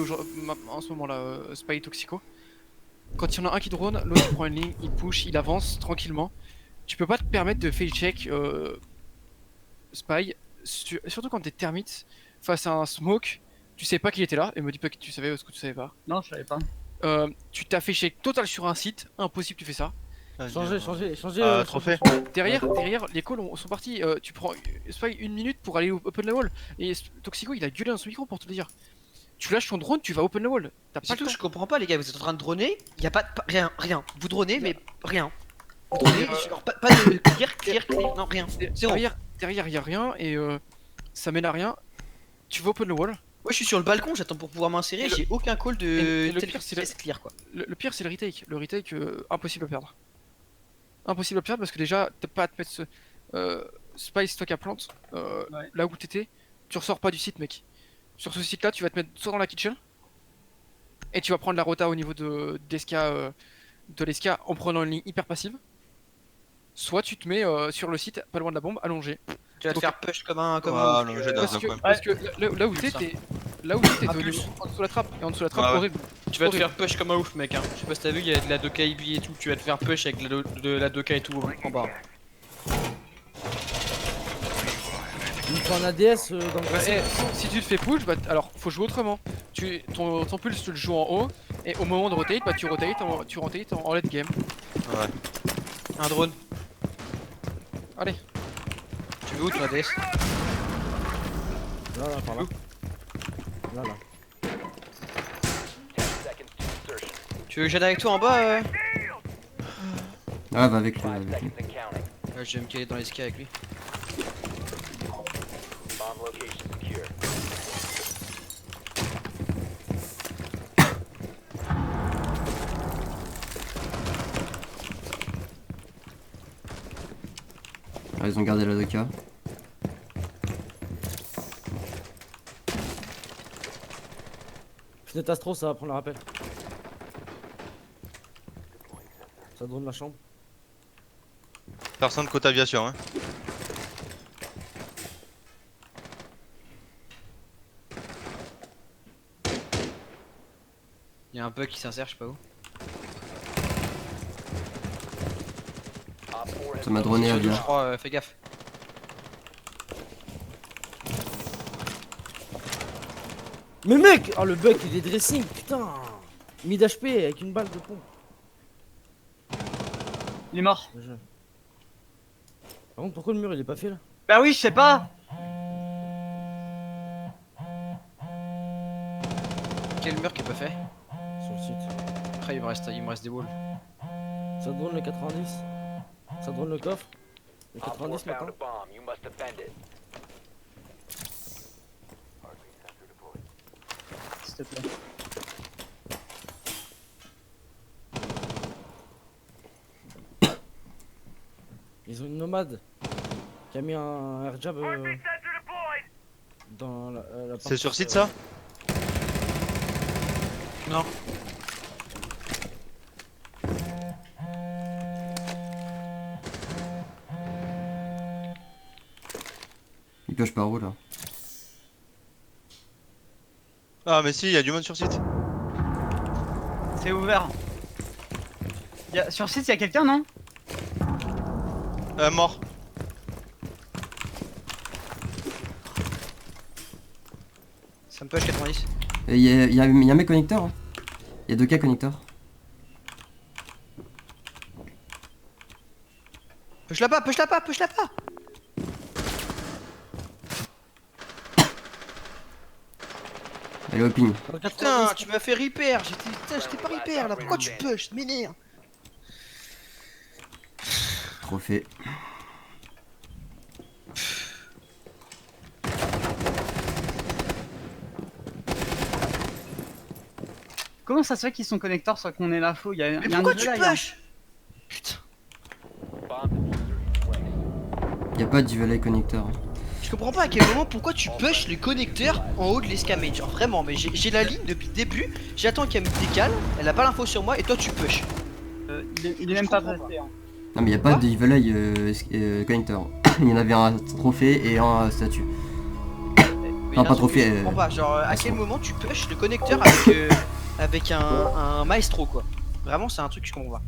en ce moment là, Spy Toxico. Quand il y en a un qui drone, l'autre il prend une ligne, il push, il avance tranquillement. Tu peux pas te permettre de fail check Spy, surtout quand t'es termite face à un smoke. Tu sais pas qu'il était là, et me dis pas que tu savais ce que tu savais pas. Non, je savais pas. Tu t'as fait check total sur un site, impossible tu fais ça. Changer. Trophée. Derrière, les calls sont partis. Tu prends Spy une minute pour aller open la wall. Et Toxico il a gueulé dans son micro pour te le dire. Tu lâches ton drone, tu vas open la wall. T'as pas le Surtout, temps. je comprends pas, les gars. Vous êtes en train de droner, y'a pas rien. Vous dronez, mais rien. Vous dronez, genre, pas de clear, non, rien. Zéro. Derrière y a rien et ça mène à rien. Tu vas open la wall. Moi je suis sur le balcon, j'attends pour pouvoir m'insérer, Et le- j'ai aucun call de et le tel pire, c'est le- test clear quoi. Le pire, c'est le retake. Le retake, impossible à perdre. Impossible à perdre parce que déjà, t'as pas à te mettre ce. Spice, toi qui a plante, Ouais. là où t'étais, tu ressors pas du site, mec. Sur ce site là, tu vas te mettre soit dans la kitchen, et tu vas prendre la rota au niveau de l'esca en prenant une ligne hyper passive, soit tu te mets sur le site, pas loin de la bombe, allongé. Tu vas te Donc- faire push comme un Ah, ouf, non, j'ai dans Parce un que, coin. parce que là où Comme t'es, ça. là où t'es, Ah, t'es plus. en dessous de la trappe, et en dessous de la trappe, Ah ouais. horrible. Tu vas te Horrible. faire push comme un ouf mec hein. Je sais pas si t'as vu, il y a de la Doka IB et tout, tu vas te faire push avec de la Doka et tout en bas. Il me faut un ADS dans le Ouais, passé. si tu te fais push, bah, alors faut jouer autrement. Ton pulse, tu le joues en haut, et au moment de rotate, bah, tu rotates en late game. Ouais. Un drone. Allez. Tu veux où ton ADS? Là, par là. Là. 10 seconds to insertion. Tu veux que j'aille avec toi en bas Ah, va avec lui. 5 va avec lui. seconds and counting. Je vais me caler dans les skis avec lui. Bomb location secure. Ah, ils ont gardé la Doka. Fenêtre Astro, ça va prendre le rappel. Ça drone la chambre. Personne côté aviation, hein. Il y a un bug qui s'insère, je sais pas où. Op 4 has Ça m'a droné à Je bien. crois, fais gaffe. Mais mec! Oh le bug il est dressing, putain! Mid HP avec une balle de pompe. Il est mort. Bien joué. Par contre, pourquoi le mur il est pas fait là? Bah oui, je sais pas. Quel mur qui est pas fait? Sur le site. Après il me reste des walls. Ça drone le 90. Ça drone le coffre. Le Op 4 90 found a maintenant. bomb. You must defend it. S'il te plaît. Ils ont une nomade qui a mis un air jab dans la C'est partie, sur site ça? Non. Il pioche par où là? Ah, mais si, il y a du monde sur site. C'est ouvert. Sur site, il y a quelqu'un, non? Mort. Ça me push 90. Il y a un mec connecteur. Hein. Il y a 2K connecteurs. Push la pas, push la pas, push la pas. Elle est au ping. Dans le Putain, 90. tu m'as fait repair. J'étais pas repair là. Pourquoi tu push? M'énerve. Trophée. Comment ça se fait qu'ils sont connecteurs sans qu'on ait l'info? Il y a, Mais il y a un pourquoi niveau tu là, il y a un- push? Putain. Bomb diffuser in place. Il y a pas de Duvalay connecteur. Hein. Je comprends pas à quel moment pourquoi tu push les connecteurs en haut de l'escamate. Genre vraiment, mais j'ai la ligne depuis le début. J'attends qu'elle me décale. Elle a pas l'info sur moi et toi tu push. il est même pas passé. Hein. Non mais il y a pas de Duvalay connecteur. Il y en avait un trophée et un statut. Mais Non, il y a pas un truc que trophée, je comprends pas. Genre à façon. quel moment tu push le connecteur avec un maestro quoi. Vraiment, c'est un truc que je comprends pas.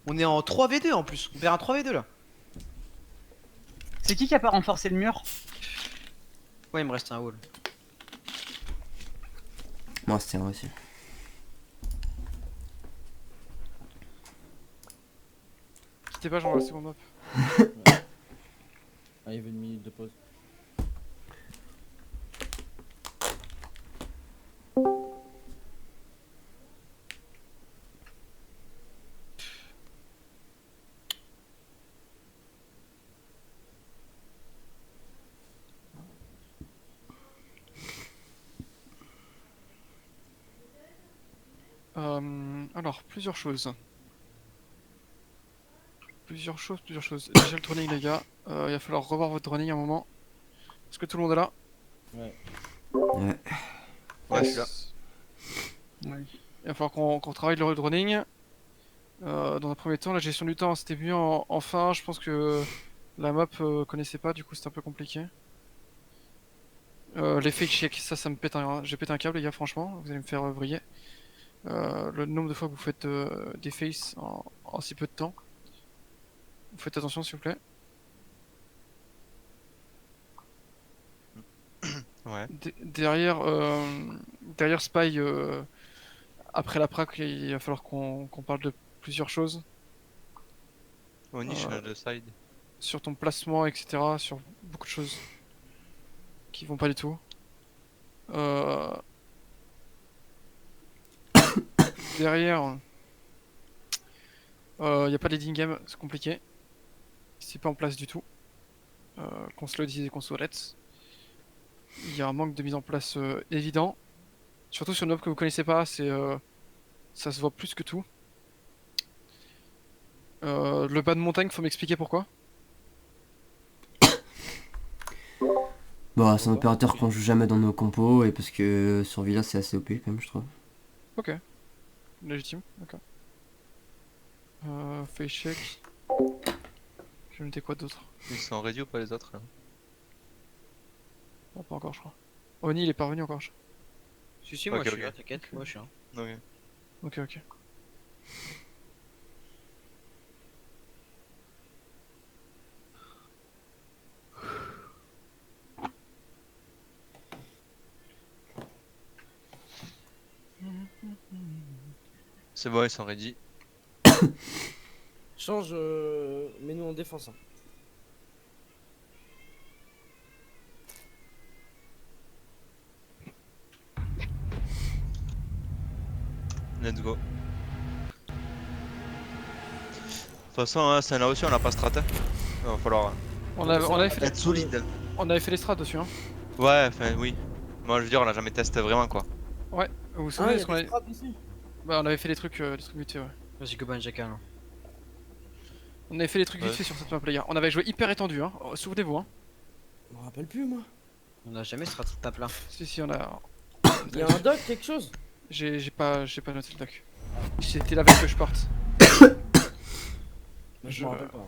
On est en 3v2 en plus. On perd un 3v2 là. C'est qui a pas renforcé le mur? Ouais, il me reste un wall. Non, c'était un aussi. Quittez pas, j'envoie la seconde map. Ah, il y avait une minute de pause. Alors, plusieurs choses. Plusieurs choses. Déjà le droning les gars, il va falloir revoir votre droning un moment. Est-ce que tout le monde est là? Ouais. Ouais, je suis là. Oui. Il va falloir qu'on travaille le droning. Dans un premier temps, la gestion du temps c'était mieux en fin. Je pense que la map connaissait pas, du coup c'était un peu compliqué. Les fake checks, ça me pète un. J'ai pété un câble les gars, franchement, vous allez me faire vriller. Le nombre de fois que vous faites des faces en si peu de temps. Vous faites attention s'il vous plaît. Ouais. Derrière Spy, après la prac, il va falloir qu'on parle de plusieurs choses. Oni, je suis de side. Sur ton placement, etc. Sur beaucoup de choses qui vont pas du tout. Derrière, il n'y a pas de leading game, c'est compliqué. C'est pas en place du tout. Qu'on se le dise et qu'on se let's. Il y a un manque de mise en place évident. Surtout sur une map que vous connaissez pas, ça se voit plus que tout. Le bas de montagne, faut m'expliquer pourquoi. Bah, c'est un opérateur qu'on joue jamais dans nos compos et parce que sur Villa c'est assez OP quand même, je trouve. Ok. Légitime, d'accord. Face check. Je vais noter quoi d'autre? Ils sont ready ou pas les autres là? Non, pas encore, je crois. Oni, il est pas revenu encore, je crois. Si, moi Ok, je suis ok. là, t'inquiète, moi je suis là. Ok. Ok. C'est bon, ils sont ready. Change, mets-nous en défense. Hein. Let's go. De toute façon, hein, c'est un aussi, on a pas strat. Hein. Il va falloir On avait fait, être solide. on avait fait les strats dessus, hein. Ouais, enfin, oui. Moi, je veux dire, on a jamais testé vraiment quoi. Ouais, vous vous Ah, souvenez il y ce a qu'on des avait... frappes ici. Bah, on avait fait les trucs mutés, ouais. Vas-y, Goban Jackal. Hein. On avait fait les trucs Ouais. vite fait sur cette map, les gars. On avait joué hyper étendu, hein. Souvenez-vous, hein. Je me rappelle plus, moi. On a jamais strat de tape là. Si, on a. Il y a un doc, quelque chose. J'ai pas noté le doc. C'était la veille que je parte. Mais je me rappelle pas.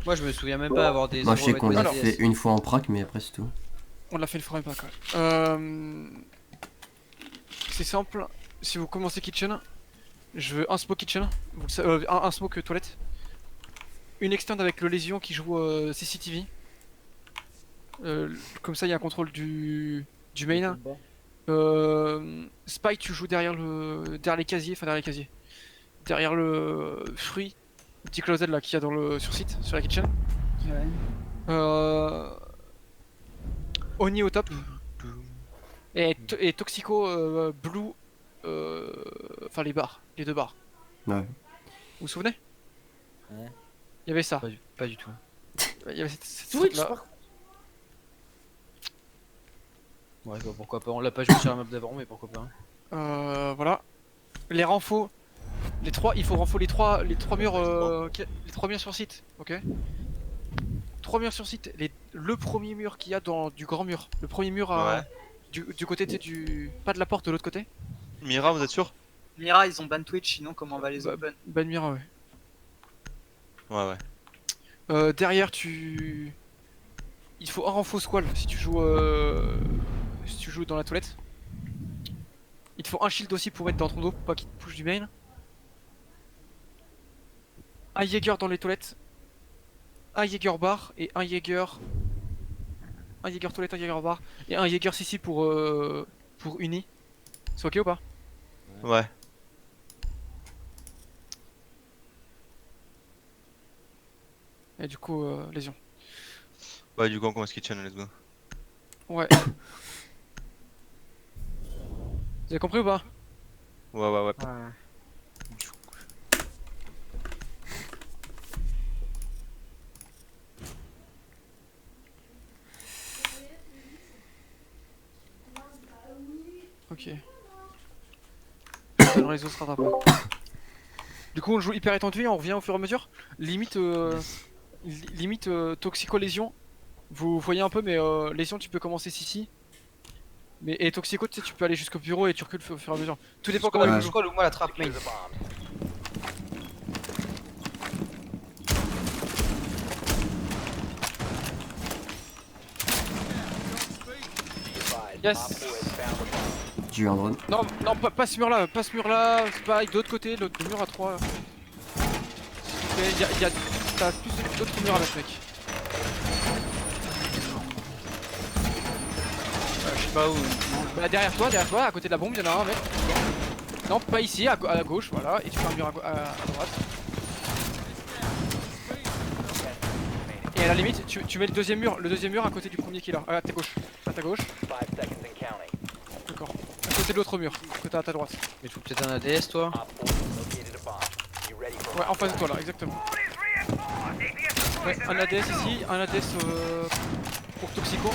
Moi je me souviens même pas avoir des. Moi je sais euros qu'on avec l'a des fait ADS. une fois en prac mais après c'est tout. On l'a fait le forum pas quoi. C'est simple. Si vous commencez kitchen, je veux un smoke kitchen, vous le savez, un smoke toilette, une extend avec le lésion qui joue CCTV. Comme ça il y a un contrôle du main. Spy tu joues derrière les casiers, derrière le fruit, le petit closet là qu'il y a sur site, sur la kitchen. Oni au top. Et Toxico Blue, enfin les deux bars. Ouais. Vous vous souvenez? Ouais. Il y avait ça. Pas du tout. Il y avait cette Twitch, là. par contre. Ouais, bah pourquoi pas. On l'a pas joué sur la map d'avant, mais pourquoi pas. Voilà. Les renfos. Il faut renfo les trois murs, les 3 murs sur site, ok? 3 murs sur site. Le premier mur qu'il y a du grand mur. Le premier mur Ouais. du côté pas de la porte, de l'autre côté. Mira, vous êtes sûr? Mira, ils ont ban Twitch, sinon comment on va les Bah, open? Ban mira, ouais. Ouais. Derrière, il faut un renfo squall si tu joues dans la toilette. Il te faut un shield aussi pour mettre dans ton dos pour pas qu'il te push du main. Un Jaeger dans les toilettes. Un Jaeger bar et un Jaeger. Un Jaeger toilette, un Jaeger bar. Et un Jaeger CC pour uni. C'est ok ou pas? Ouais. Et du coup, lésion. Ouais, du coup, on commence kitchen, let's go. Ouais. Vous avez compris ou pas? Ouais. Ouais. Ok. Le réseau se rattrape. Du coup, on joue hyper étendu et on revient au fur et à mesure. Limite, limite toxico-lésion. Vous voyez un peu, mais lésion, tu peux commencer ici. Mais et toxico, tu sais, tu peux aller jusqu'au bureau et tu recules au fur et à mesure. Tout dépend comment Ouais. tu Je joues. crois ou moi la trappe main. Secure the bombs. Be advised, Yes. Op 4 has found the bomb. J'ai eu un drone. Non, non, pas ce mur-là, pas ce mur-là. C'est pareil, de l'autre côté, le mur à 3. T'as plus d'autres murs à mettre, mec. Je sais pas où. Bah, derrière toi, à côté de la bombe, il y en a un, mec. Non, pas ici, à gauche, voilà. Et tu fais un mur à droite. Et à la limite, tu mets le deuxième mur à côté du premier killer. À ta gauche. 5 seconds and counting. D'accord. À côté de l'autre mur, côté à ta droite. Mais il faut peut-être un ADS toi. Op 4 has located a bomb. Be ready for Ouais, en face de toi là, exactement. Ouais, un ADS ici, un ADS pour Toxico.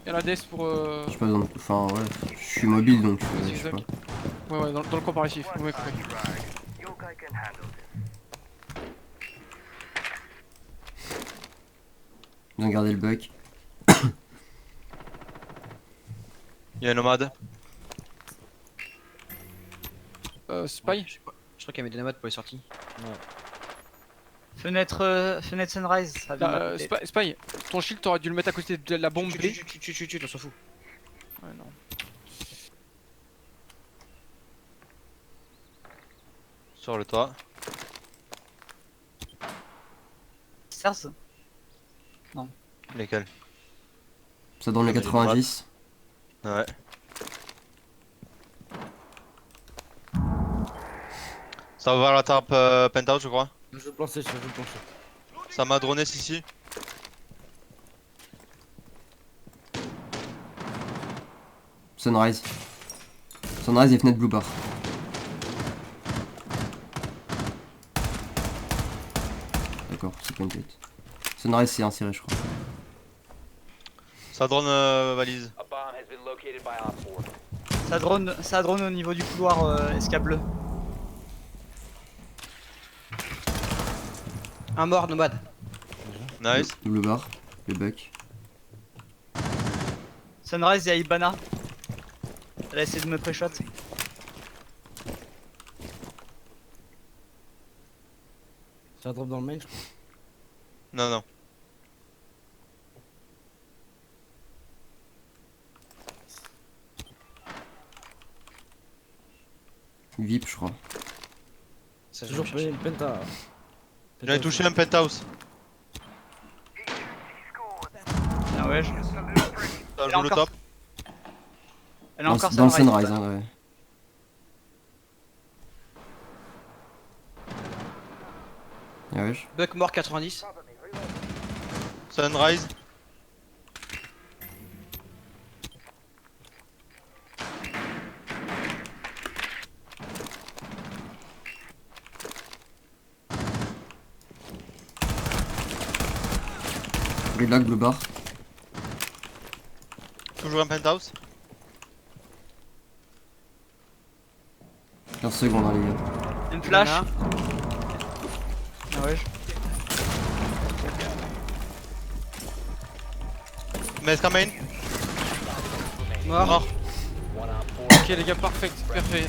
Et un ADS pour. J'ai pas besoin de... Enfin, ouais. Je suis mobile donc. Vas-y, Je sais pas. Zach. Ouais, dans le comparatif. Ouais, compris. Ils ont gardé le buck. Y'a un nomade. Spy. Je crois qu'il y avait des nomades pour les sorties. Fenêtre Sunrise, ça vient d'à côté. Spy, ton shield t'aurais dû le mettre à côté de la bombe B. Chut, on s'en fout. Ouais, non. Sur le toit. Stairs. Lesquels? Ça dans les J'ai 90. Ouais. Ça va vers la trappe penthouse, je crois. Je veux plancher, je veux plancher. Ça m'a droné ici. Sunrise. Sunrise et fenêtre blue bar. D'accord, c'est pas une tête. Sunrise c'est inséré je crois. Ça drone valise. a bomb has been located by Op 4. Ça drone au niveau du couloir escape bleu. Un mort nomade. Nice. Double bar, le buck. Sunrise, il y a Ibana. Elle a essayé de me pré-shot. C'est un drop dans le main, je crois. Non, non. VIP je crois. Ça, je Toujours vais chercher. penta. J'ai touché un penthouse. Ah ouais, Ça Elle joue le encore- top. elle a encore Dans le Sunrise. Sunrise hein, ouais. Ah ouais, Buck mort 90. Sunrise. Gridlock, blue bar. Toujours un penthouse. 15 secondes hein, les gars. Une flash. Ah ouais, Mais main. Mort. Mort. One Op 4 Ok les gars, parfait.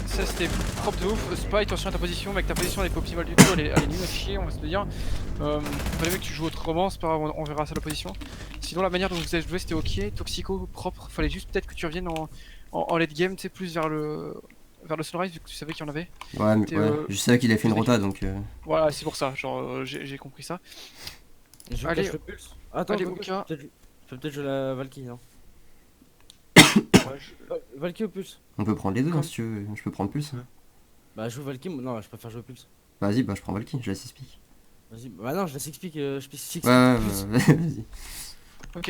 Ça c'était propre de ouf. Spy, attention à ta position, mec, ta position elle est pas optimale du tout, elle est nulle à chier, on va se le dire. Fallait que tu joues autrement, c'est pas grave, on verra ça la position. Sinon la manière dont vous avez joué c'était ok, Toxico propre, fallait juste peut-être que tu reviennes en late game, tu sais, plus vers le Sunrise vu que tu savais qu'il y en avait. Ouais, mais T'es, ouais. Je savais qu'il avait fait une t'es- rota donc. Voilà, c'est pour ça, genre j'ai compris ça. Je Allez. cache le pulse. Attends, Allez, Valky, Oka. je peux peut-être jouer la Valky, non Valky au pulse. On peut prendre les deux hein, Comme- si tu veux. Je peux prendre pulse. Hein. Bah, je joue Valky, non, je préfère jouer au pulse. Vas-y, bah je prends Valky, je laisse explique. Vas-y, bah non, je laisse explique, je explique Ouais, ouais, pulse. ouais, vas-y. Ok,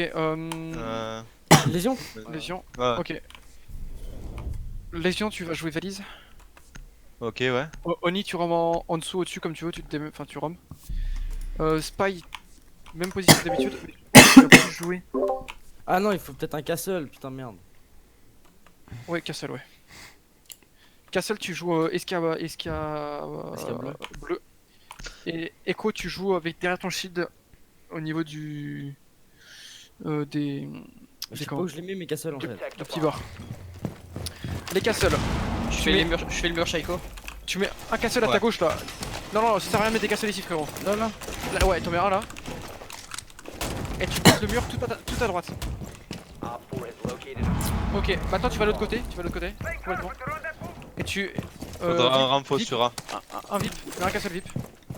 Lésion Lésion, Ouais. ok. Lésion, tu vas jouer valise. Ok, ouais. Oni, tu rames en dessous, au-dessus, comme tu veux, enfin tu rames. Spy, même position que d'habitude, mais tu vas plus jouer. Ah non, il faut peut-être un castle, putain, merde. Ouais, Castle, ouais. Castle, tu joues Esca bleu. bleu. Et Echo, tu joues avec derrière ton shield au niveau des. Je sais pas où je les mets mes castles en fait. Le petit bar. Les Castle. Je Tu fais mets- je fais le mur Shaiko. Tu mets un Castle à ta Ouais. gauche là. Non, ça sert à rien de mettre des Castle ici, frérot. Non, non. Là, ouais, t'en mets un là. Et tu passes le mur tout à droite. Op 4 has located Ok, maintenant tu vas de l'autre côté. Complètement. Et tu. Faudra un VIP, renfort VIP, sur A. un VIP, mais un Castle VIP.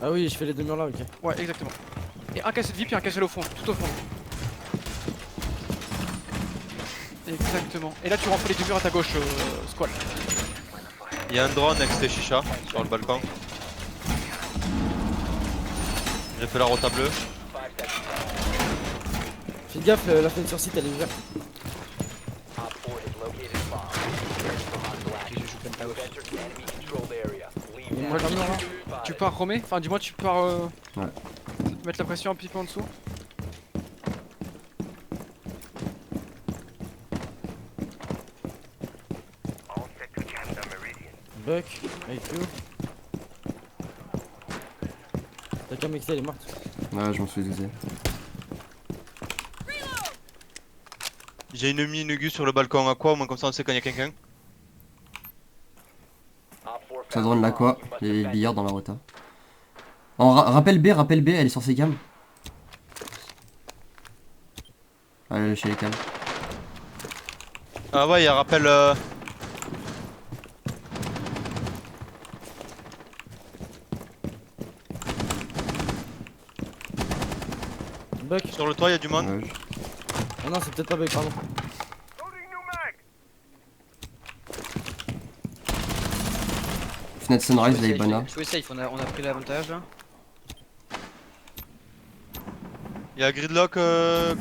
Ah oui, je fais les deux murs là, ok. Ouais, exactement. Et un Castle VIP et un Castle au fond, tout au fond. Exactement. Et là tu rentres les deux murs à ta gauche, Squall. Il y a un drone avec des chichas sur le balcon. J'ai fait la rota bleue. 5 seconds. Fais gaffe, la fenêtre sur site elle est ouverte. Op 4 has located a bomb. Prepare for hostile action. You've entered an enemy controlled area. Leave Il y a now. un mur là. Tu pars Romé, enfin du moins tu pars Ouais. mettre la pression un petit peu en dessous. Buck, avec you. Ta cam XT elle est morte. Ouais, je m'en suis douté. J'ai une mine gus sur le balcon à quoi, au moins comme ça on sait quand il y a quelqu'un. Op 4 Ça found drone a là bomb. quoi, You must les defend billards dans la rota. Oh, rappelle B, elle est sur ses cams. Allez, lâcher les cams. Ah ouais, il y a rappel. Buck. Sur le toit, il y a du monde. Ouais, Ah non, c'est peut-être pas Buck, pardon. Fenêtre Sunrise, les Ibana. Jouer safe, on a pris l'avantage là. Il y a Gridlock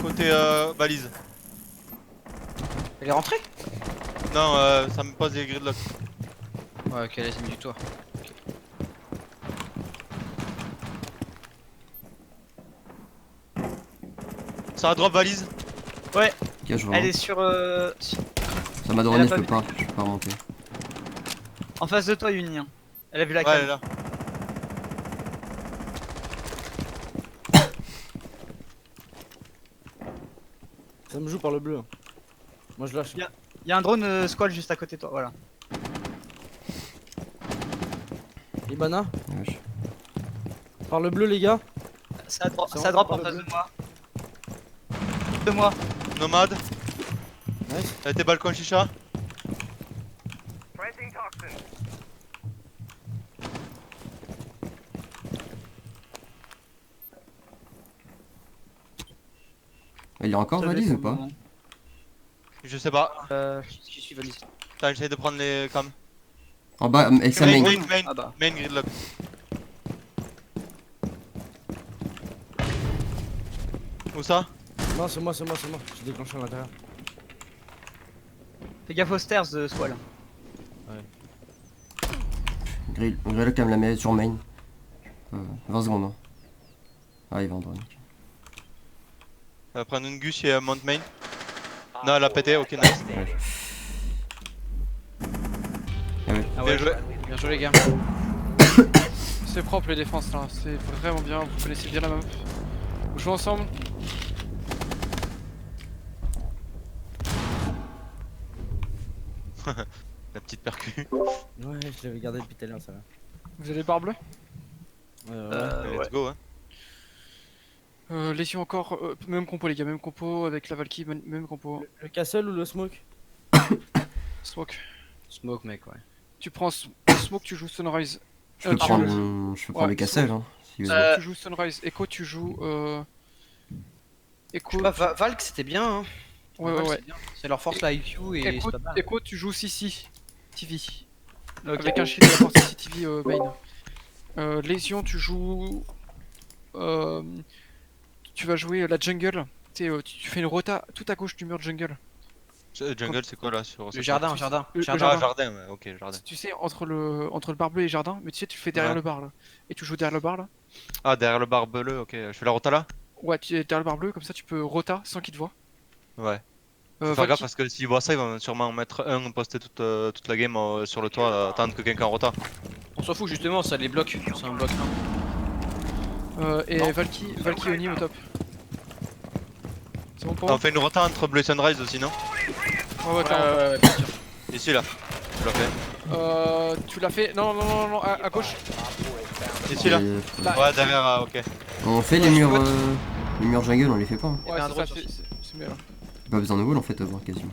côté balise. Elle est rentrée? Non, ça me pose des Gridlock. Ouais, ok, elle est du toit. Ça a drop valise. Ouais, Ok, je vois. elle est sur. Ça m'a elle droné, a je pas peux vu. pas. Je peux pas remonter. En face de toi, Uni. Hein. Elle a vu la Ouais, elle est cam. là. Ça me joue par le bleu. Moi je lâche. Bien. Il y a un drone squall juste à côté de toi, voilà. Ibana, Ouais, par le bleu les gars. Ça C'est drop rentré en par face le de moi. De moi. Nomade. Nice. Tes balcons chicha. Il y a encore Ça valise dépend ou pas? du moment. Je sais pas. Je suis valise. Attends, j'essaie de prendre les cams. En bas, avec sa Main, main. main, main, Ah bah. main Gridlock. Où ça? Non, c'est moi. J'ai déclenché à l'intérieur. Fais gaffe aux stairs de squall. Gridlock elle me la met sur main. 20 secondes. Hein. Ah, il va en drone. On va prendre une gus et Mount Main. Non, elle a pété, ok, nice. Ah Bien joué. Bien joué les gars. C'est propre les défenses là, c'est vraiment bien, vous connaissez bien la map. Vous jouez ensemble. La petite percu. Ouais, je l'avais gardé depuis tout à l'heure ça va. Vous avez barre bleue. Let's go, hein. Lésion encore, même compo les gars, même compo avec la Valky, même compo. Le castle ou le smoke? Smoke. Smoke mec, ouais. Tu prends Smoke, tu joues Sunrise. Je peux tu prendre, joues- je peux prendre Ouais, les Cassel. Hein, si vous Smoke, tu joues Sunrise. Echo, tu joues. Echo. Valk c'était bien hein. Ouais, Valk, ouais, ouais. c'est bien. C'est leur force la IQ et Echo, c'est pas mal. Echo, tu joues CC TV. Ok. Avec un shield de la force CCTV main. Lésion, tu joues. Tu vas jouer la jungle. Tu fais une rota tout à gauche du mur de jungle. Jungle, c'est quoi là sur Le jardin, jardin. Le Ah, jardin. jardin, ouais, ok, jardin. Tu sais, entre le bar bleu et le jardin, mais tu sais, tu le fais derrière Ouais. le bar là. Et tu joues derrière le bar là. Ah, derrière le barbeleux, ok. Je fais la rota là? Ouais, tu es derrière le bar bleu, comme ça tu peux rota sans qu'il te voit. Ouais. Faut faire Valky. gaffe parce que s'ils voient ça, ils vont sûrement en mettre un, poster toute la game sur le toit, attendre que quelqu'un rota. On s'en fout justement, ça les bloque. C'est un bloc. Et Valky Oni au top. C'est bon pour On vous? fait une rota entre Blue et Sunrise aussi, non? Ouais, clairement. Ouais, bien sûr. Ici là, je l'ai fait. Tu l'as fait. Non, à gauche. Ici là. Et- Là. Ouais, derrière, ok. On fait les murs jungle, on les fait pas. Hein. Ouais, un c'est drone ça, sur c'est mieux là. Pas besoin de wall en fait, voir quasiment.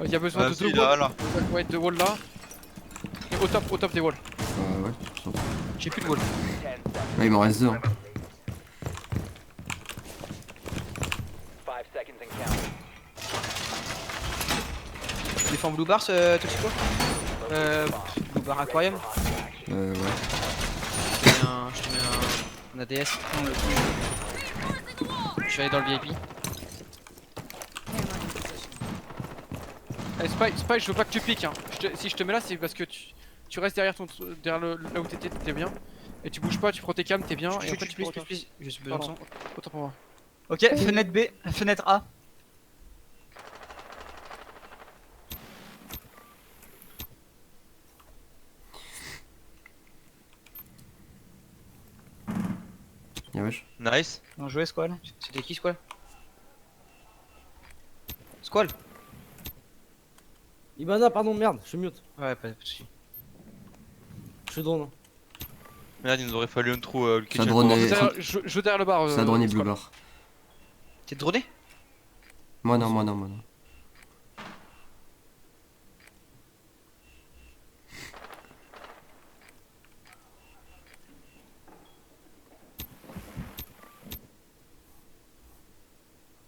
Il y a besoin de Si, deux là, walls. là. Ouais, deux walls là. Et au top des walls. Ouais. J'ai plus de wall. 10 seconds. Là, il m'en reste 2. Hein. 5 seconds and counting. Défends Blue Bar, Toxico. Blue Bar Aquarium. Ouais. Je te mets un ADS. Je vais aller dans le VIP. Eh, Spy, je veux pas que tu piques hein. Si je te mets là, c'est parce que tu restes derrière là où t'es bien. Et tu bouges pas, tu prends tes cams, t'es bien. Et en fait, tu peux roter. Je suis besoin de Pardon, sang. autant pour moi. Ok, fenêtre B, fenêtre A. Y'a wesh. Nice. Bien joué, Squall. C'était qui Squall? Squall? Ibana, pardon, merde, je suis mute. Ouais, pas de soucis. Je suis drone. Merde, il nous aurait fallu un trou le Ça kitchen. drone pour et- voir. Je derrière le bar. Ça drone et blue Squall. bar. T'es droné? Moi non.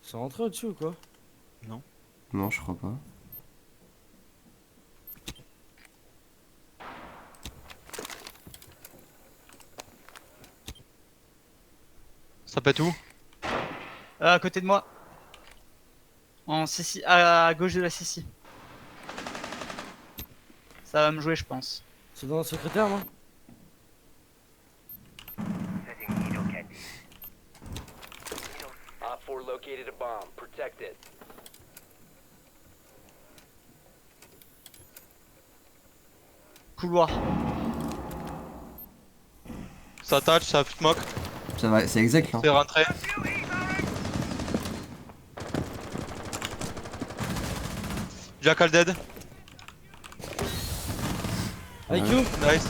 C'est rentré au-dessus ou quoi? Non, je crois pas. Ça pète où? À côté de moi. En CC, à gauche de la CC. Ça va me jouer, je pense. C'est dans le secrétaire, non? Op 4 located a bomb. Protect it. Couloir. Ça touch, ça smoke, Ça va, c'est exact là. c'est rentré. Jackal dead. Avec Ouais. you. Nice.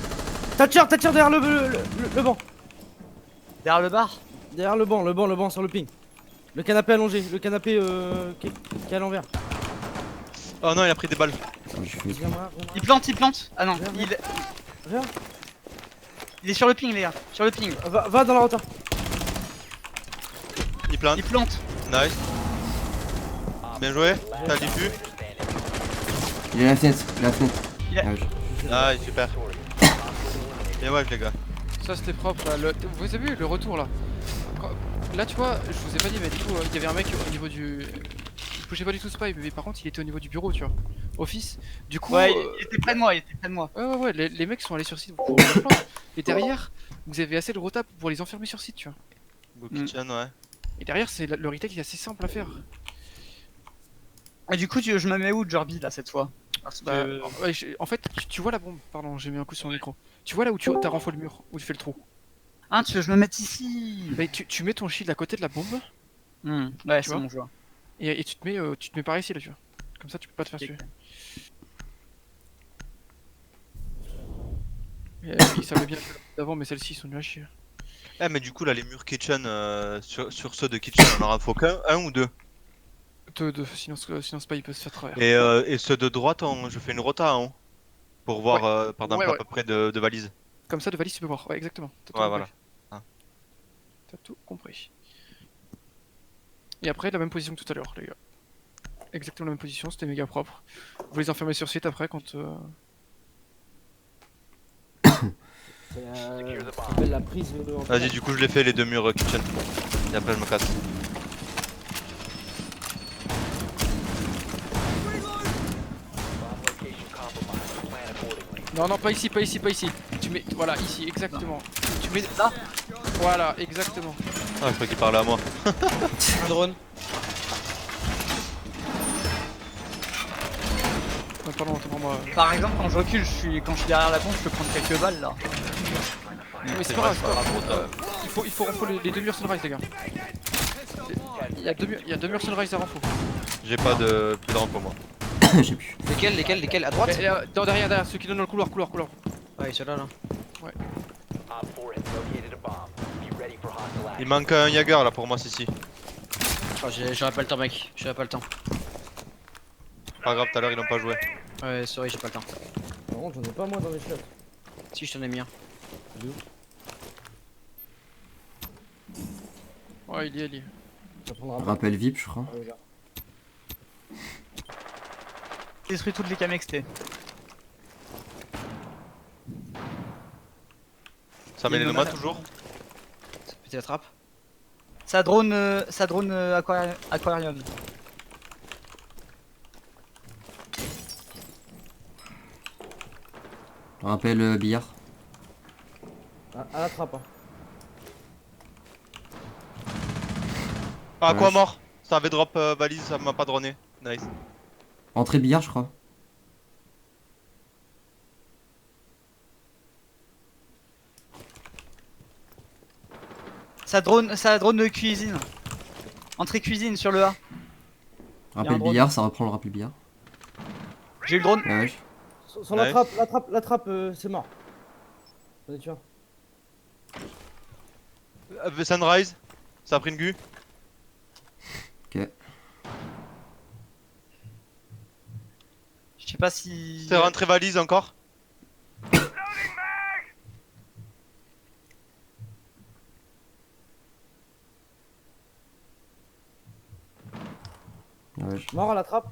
Thatcher derrière le banc. Derrière le bar. Derrière le banc sur le ping. Le canapé allongé, le canapé qui est à l'envers. Oh non, il a pris des balles. Attends, je fais- Viens. Il plante. Ah non, Viens. il est sur le ping, les gars. Sur le ping. Va dans la hauteur. Il plante. Il plante. Nice. Bien joué. T'as dit plus. Il est à la fenêtre. Il a- Ah, je- Ah, super. Bien ouais, les gars. Ça c'était propre là. Vous avez vu le retour là? Là tu vois, je vous ai pas dit mais du coup il y avait un mec au niveau du... Il bougeait pas du tout Spy mais par contre il était au niveau du bureau tu vois. Office. Du coup... Ouais, il était près de moi, Ouais, les mecs sont allés sur site pour le plan. Et derrière, vous avez assez de rotap pour les enfermer sur site tu vois. Go kitchen, ouais. Et derrière c'est le retake qui est assez simple à faire. Et du coup, je me mets où, Jorby, là, cette fois? Parce que... Bah, ouais, en fait tu vois la bombe, pardon j'ai mis un coup sur mon écran. Tu vois là où tu t'as renfort le mur, où tu fais le trou. Hein, tu veux que je me mette ici? Bah, tu mets ton shield à côté de la bombe Ouais, Tu c'est vois bon, je vois. et tu te mets par ici là tu vois. Comme ça tu peux pas te faire Ok. tuer. Ils savaient bien d'avant mais celles-ci ils sont nuls à chier. Eh, mais du coup, là, les murs kitchen, sur ceux de kitchen, on en a faut qu'un, un ou deux. Sinon c'est pas il peut se faire travers. Et ceux de droite, je fais une rota en haut. Pour voir, par exemple, Ouais, à peu près de valises. Comme ça de valise tu peux voir, ouais exactement. T'as tout Ouais, compris. voilà. Ah. T'as tout compris. Et après la même position que tout à l'heure les gars. Exactement la même position, c'était méga propre. Vous les enfermez sur site après quand... C'est Secure the ça bomb. s'appelle la prise. Vas-y, du coup, je l'ai fait les deux murs kitchen. Et après, je me casse. Bomb location compromised. Plan accordingly. Non pas ici. Tu mets... Voilà ici exactement. Tu mets là. Voilà exactement. Ah, je crois qu'il parlait à moi. Un drone. Pardon, autant pour moi. Par exemple, quand je recule, quand je suis derrière la bombe, je peux prendre quelques balles là. Mais c'est pas grave, c'est pas grave. Il faut renfo les deux murs sunrise, les gars. Il y a deux murs sunrise à renfo. J'ai pas de plus de rampe pour moi. Je sais plus. Lesquels? À droite? Derrière, ceux qui donnent dans le couloir. Ouais, ceux-là là. Op 4 has located a bomb. Be ready for hostile action. Il manque un Jagger là pour moi, si. Oh, j'aurais pas le temps, mec. J'aurais pas le temps. Pas grave, tout à l'heure ils n'ont pas joué. Ouais, sorry, j'ai pas le temps. Par contre, j'en ai pas moi dans les shots. Si, je t'en ai mis un. Ouais, il y est. Ça prendra pas. Rappel VIP, je crois. Ah, oui, là. Détruis toutes les camextés. Ça met les nomades toujours. Ça peut la trappe. Ça drone aquarium. Rappel billard. À la trappe. Hein. Ah, quoi Ouais. mort? Ça avait drop valise, ça m'a pas droné. Nice. Entrée billard, je crois. Ça drone de cuisine. Entrée cuisine sur le A. Rappel drone. billard, ça reprend le rappel billard. J'ai eu le drone. Ah ouais. Sur la Ouais. trappe, c'est mort. Allez, tu vois. Sunrise, ça a pris une gu. Ok. Je sais pas si. C'est rentré valise encore. Ah ouais. Mort à la trappe.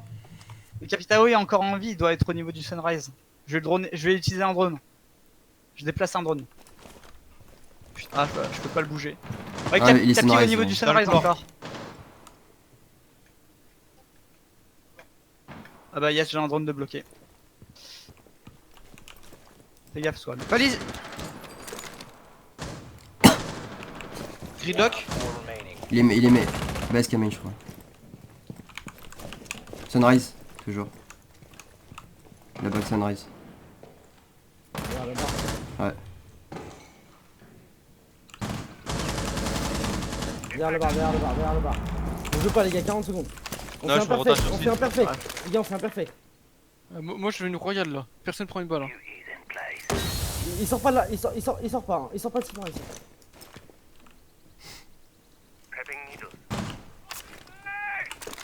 Le Capitao est encore en vie, il doit être au niveau du sunrise. Je vais utiliser un drone. Je déplace un drone. Putain, ah, je peux pas le bouger. Ouais, Ah, il est Capi au sunrise, niveau ouais. du Dans le sunrise couloir. encore. Ah bah yes, j'ai un drone de bloqué. Fais gaffe, Swan. Valise! Gridlock? 4 remaining. Il est mais. Base Kamei, je crois. Sunrise, toujours. La bague Sunrise. Regarde là-bas. Ouais. Derrière le bar. On joue pas les gars, 40 secondes. On Non, fait je un me retourne perfect, sur on site. fait un perfect. Les gars, on fait un perfect. Moi je veux une royale là. Personne prend une balle. Hein. Il sort pas de là, il sort pas, hein. Il sort pas de ciment ici.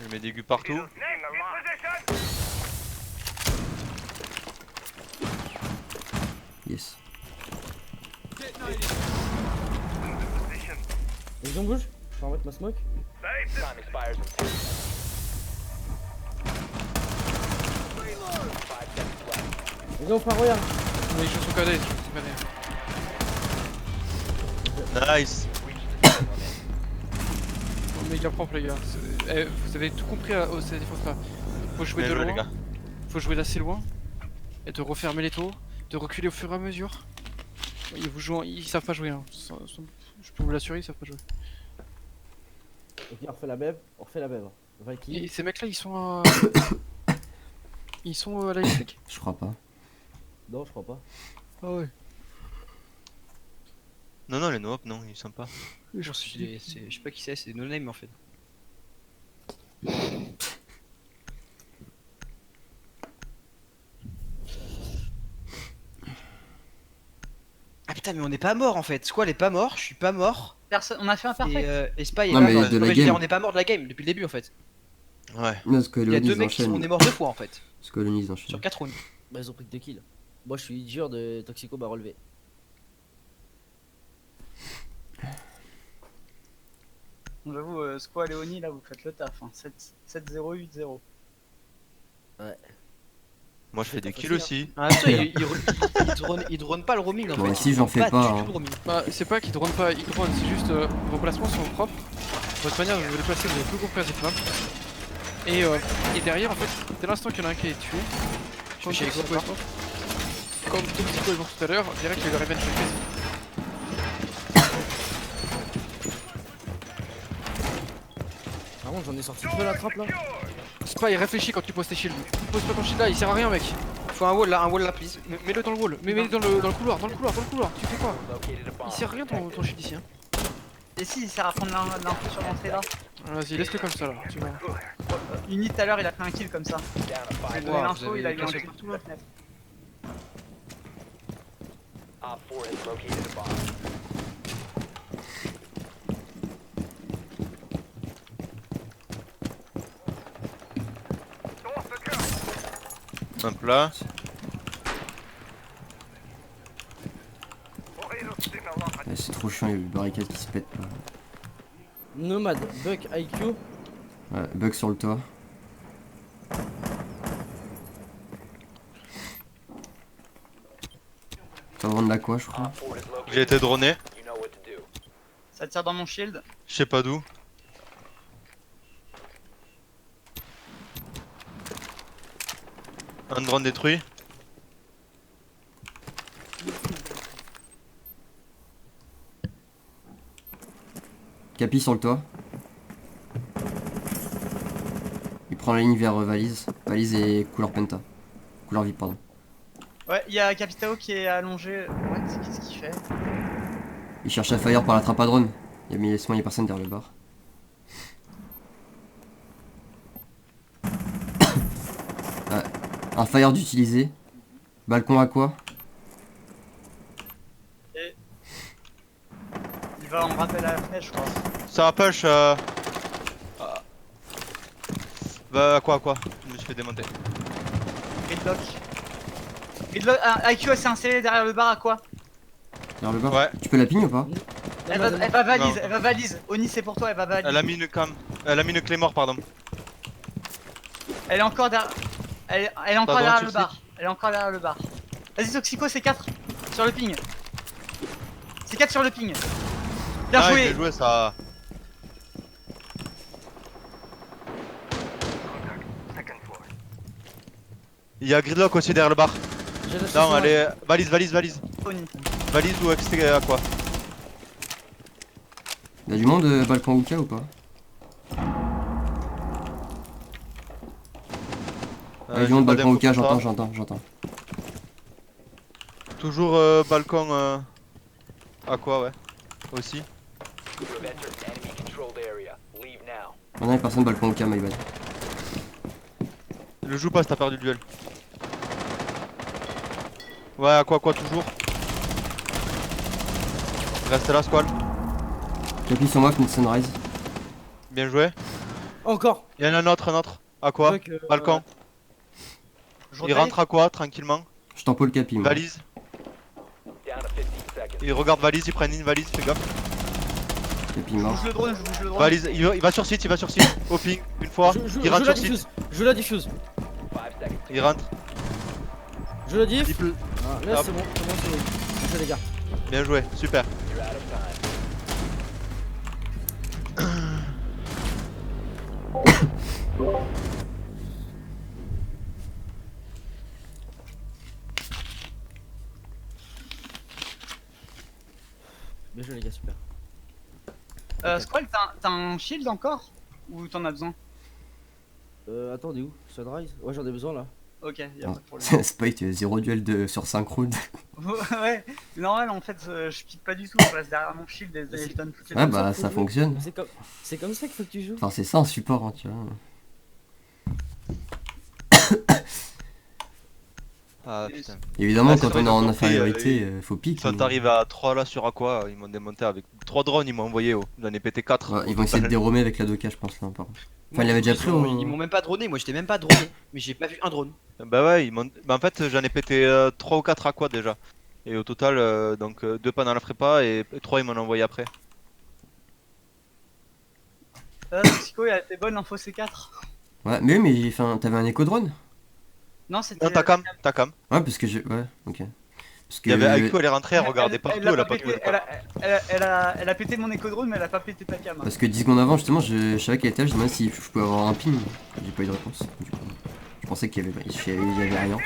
Je mets des gus partout. Yes. Les gens bougent. Je vais remettre ma smoke. Time expires in 10 seconds. 5 seconds left. Les gars, on fait un royal. Mais ils jouent sous cadet, Nice. Méga propre les gars. Vous avez tout compris à cette défense là. Faut jouer Bien de joué, les loin, gars. faut jouer d'assez loin. Et de refermer les tours, de reculer au fur et à mesure. Ils savent pas jouer hein. Je peux vous l'assurer, ils savent pas jouer. Ok, on refait la bève. Valkyrie. Et ces mecs là ils sont à... Ils sont à la XP. Je crois pas. Non, je crois pas. Ah ouais. Non, les no-op, non, ils sont pas. J'en suis... Je sais pas qui c'est no name en fait. Ah putain, mais on est pas mort en fait. Squall est pas mort, je suis pas mort. On a fait un perfect. Et Spy est Non, pas mais mort. de la Non, mais je veux dire, game. on est pas mort de la game depuis le début en fait. Ouais. Non, parce que Il y a Léonie, deux ils mecs qui sont, on est enchaînent. mort 2 fois en fait. Parce que Léonie, ils enchaînent. Sur 4 rounds. Bah, ils ont pris que 2 kills. Moi, je suis dur de Toxico bas relevé. J'avoue, Squall et Oni là, vous faites le taf. Hein. 7-0, 8-0. Moi je fais des kills facile, aussi. Ah, putain, il drone pas le roaming en Moi fait. aussi, il j'en drone fais pas, du hein. tout le roaming. Bah c'est pas qu'ils drone pas, ils drone, c'est juste vos placements sont propres. De toute manière vous vous déplacez, vous avez plus compris à cette map. Et derrière en fait, dès l'instant qu'il y en a un qui est tué, Je fais chier avec quoi, comme Toxico est mort tout à l'heure, direct il y a le revenge face. Par contre, j'en ai sorti peu la trappe là. Spy, réfléchis quand tu poses tes shields. Pose pas ton shield là, il sert à rien, mec. Faut un wall là, please. Mets-le dans le wall, mets-le dans le couloir, dans le couloir. Tu fais quoi? Located a bomb. Il sert à rien ton shield ici. Hein. Et si, il sert à prendre l'info sur l'entrée là. Vas-y, laisse-le comme ça là, tu vois. Uni tout à l'heure, il a fait un kill comme ça. Down to J'ai 5. donné Wow, l'info, vous il a avez eu un caché kill partout, sous la fenêtre. Op 4 has located a bomb. Hop là. Ouais, c'est trop chiant, il y a eu le barricade qui se pète là. Nomade, Buck, IQ. Ouais, bug sur le toit. Ça va vendre la quoi, je crois. Op 4 has located. J'ai été droné. You know what to do. Ça tire dans mon shield. Je sais pas d'où. Un drone détruit. Capi sur le toit. Il prend la ligne vers valise. Valise et couleur penta. Couleur VIP, pardon. Ouais, il y a Capitao qui est allongé. What? Qu'est-ce qu'il fait? Il cherche à fire par la trappe à drone. Il y a personne derrière le bar. Ouais. Un fire d'utiliser. Balcon à quoi? Il va en rappel à la fenêtre, je crois. Ça push. Bah à quoi Je me suis fait démonter. Gridlock. Gridlock, IQ s'est installé derrière le bar à quoi? Derrière le bar. Ouais. Tu peux la ping ou pas? Elle va valise, Non. elle va valise. Oni c'est pour toi, elle va valise. Elle a mis une cam. Elle a mis une clé mort, pardon. Elle est encore derrière. Elle est encore Pardon, derrière tu le le bar. Elle est encore derrière le bar. Vas-y Toxico, c'est 4 sur le ping. C'est 4 sur le ping. Bien Ah, joué. il a joué ça. Il y a Gridlock aussi derrière le bar. J'ai lâché Non, son elle est. Valise. Oni. Valise ou extrait à quoi? Il y a du monde balcon Ouka ou pas? Il y a du monde j'ai pas balcon d'infos Ouka, pour ça. j'entends. Toujours balcon à quoi, ouais. Aussi. You have entered enemy controlled area. Leave now. On a personne balcon Ouka, my bad. Le joue pas si t'as perdu le duel. Ouais, à quoi toujours. Reste là, squall. Capi sur moi, fenêtre sunrise. Bien joué. Encore. Il y en a un autre. À quoi? Buck, Balcon. Je Il repaye. rentre à quoi, tranquillement? Je t'en le capi, moi. Valise. Down to 15 seconds. Il regarde valise, il prend une valise, fais gaffe. Capi Je mort. bouge le drone, je bouge le drone. Valise, il va sur site, Au ping, une fois. Il rentre la sur site. diffuse. Je la diffuse. 5 seconds. Il rentre. Je la diff. Il peut. Ah, là Hop. c'est bon, c'est bon. Je les gars. Bien joué, super. You're out of time. Bien joué les gars, super. Squall, t'as un shield encore? Ou t'en as besoin? Attendez où? Sunrise? Ouais, j'en ai besoin là. Ok, y'a pas de problème. Spike, tu as 0 duel sur 5 rounds. Ouais, c'est normal en fait, je pique pas du tout, je reste derrière mon shield et je donne toutes les Ah comme bah ça ça qu'il faut fonctionne. C'est comme ça qu'il faut que tu joues. Enfin c'est ça un support, hein, tu vois. Ah putain. Évidemment, Ah, c'est quand vrai, on est j'ai en compris, infériorité, faut pique. Quand t'arrives à 3 là sur Aqua, ils m'ont démonté avec 3 drones, ils m'ont envoyé. J'en ai pété 4. Ouais, ils vont essayer de déromer avec la Doka, je pense là. Par contre. Enfin, il avait déjà pris. Ils m'ont même pas droné, moi j'étais même pas droné. Mais j'ai pas vu un drone. Bah ouais, bah en fait j'en ai pété 3 ou 4 Aqua déjà. Et au total, donc 2 pendant la prépa et 3 ils m'en ont envoyé après. Toxico, il a été bonne l'info C4. Ouais, mais enfin, t'avais un écho drone? Non, c'était. Non, ta cam. Ouais, parce que j'ai. Ouais, ok. Parce que. Il y avait IQ, elle est rentrée, elle regardait partout, elle a pas pété, trouvé. elle a pété mon écho drone, mais elle a pas pété ta cam. Parce que 10 secondes avant, justement, je savais qu'elle était là, je me demandais si je pouvais avoir un ping. J'ai pas eu de réponse. Du coup, je pensais qu'il y avait rien.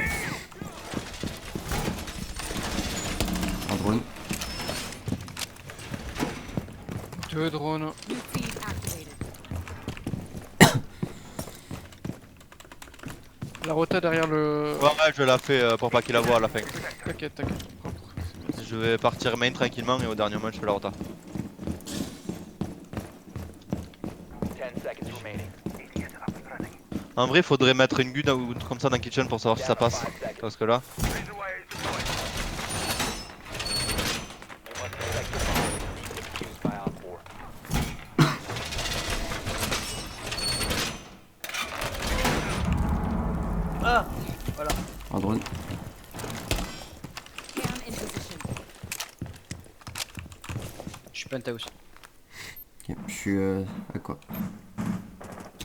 Un drone. 2 drones. New feed activated. La rota derrière le. Ouais, ouais, je la fais pour pas qu'il la voie à la fin. T'inquiète, t'inquiète. Je vais partir main tranquillement et au dernier moment je fais la rota. 10 seconds remaining. En vrai, faudrait mettre une gun ou un truc comme ça dans Kitchen pour savoir si ça passe. Parce que là. You must protect the bomb. Defused by Op 4. Ah Un drone. Je suis penthouse. Ok, je suis à quoi?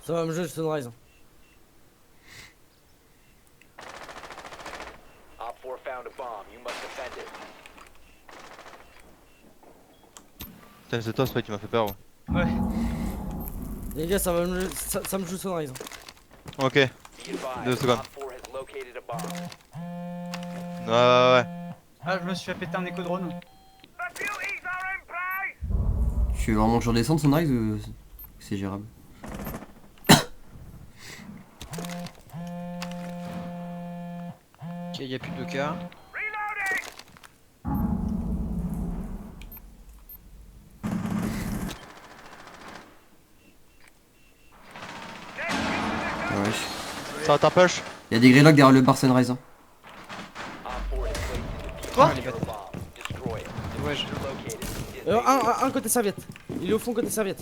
Ça va me jouer le Sunrise. Op 4 found a bomb. You must defend it. Putain, c'est toi, Spike, qui m'a fait peur. Ouais. Ouais. Les gars, ça me joue Sunrise. Ok. Be Deux advised, secondes. Op 4 has located a bomb. Ouais. Ah, je me suis fait péter un écho drone. Tu veux vraiment que je redescende Sunrise ou c'est gérable? Ok, y'a plus de cas. Ouais, wesh. Ça ta push. Y'a des Greylocks derrière le bar Sunrise. Hein. Op 4 has placed a Quoi diffuser bomb. Destroy it. Ouais, Diffuser located. Un côté serviette. Il est au fond côté serviette.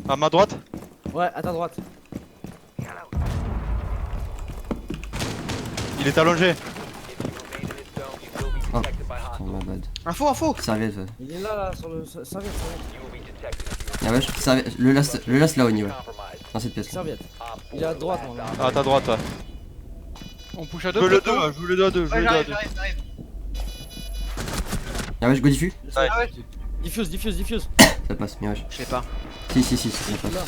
À ma droite. Ouais, à ta droite. Il est allongé. If you remain in this zone, you will be Oh, detected by oh hostiles. my bad. Info. Serviette, ouais. Il est là, sur le serviette. You will be detected if you Ah wesh, serviette. Le last là au niveau. compromised. Dans cette pièce là. Serviette. Op Il est à 4 droite, last moi. op- À ta droite, ouais. On push à Je deux. veux le peut-être, 2, je veux le 2 à 2, je veux Ouais, le 2 à j'arrive, 2. j'arrive. Ah wesh, go diffus. Ouais. Ah ouais. Diffuse. Ça passe, bien wesh. Je sais pas. Si, ça passe. Là.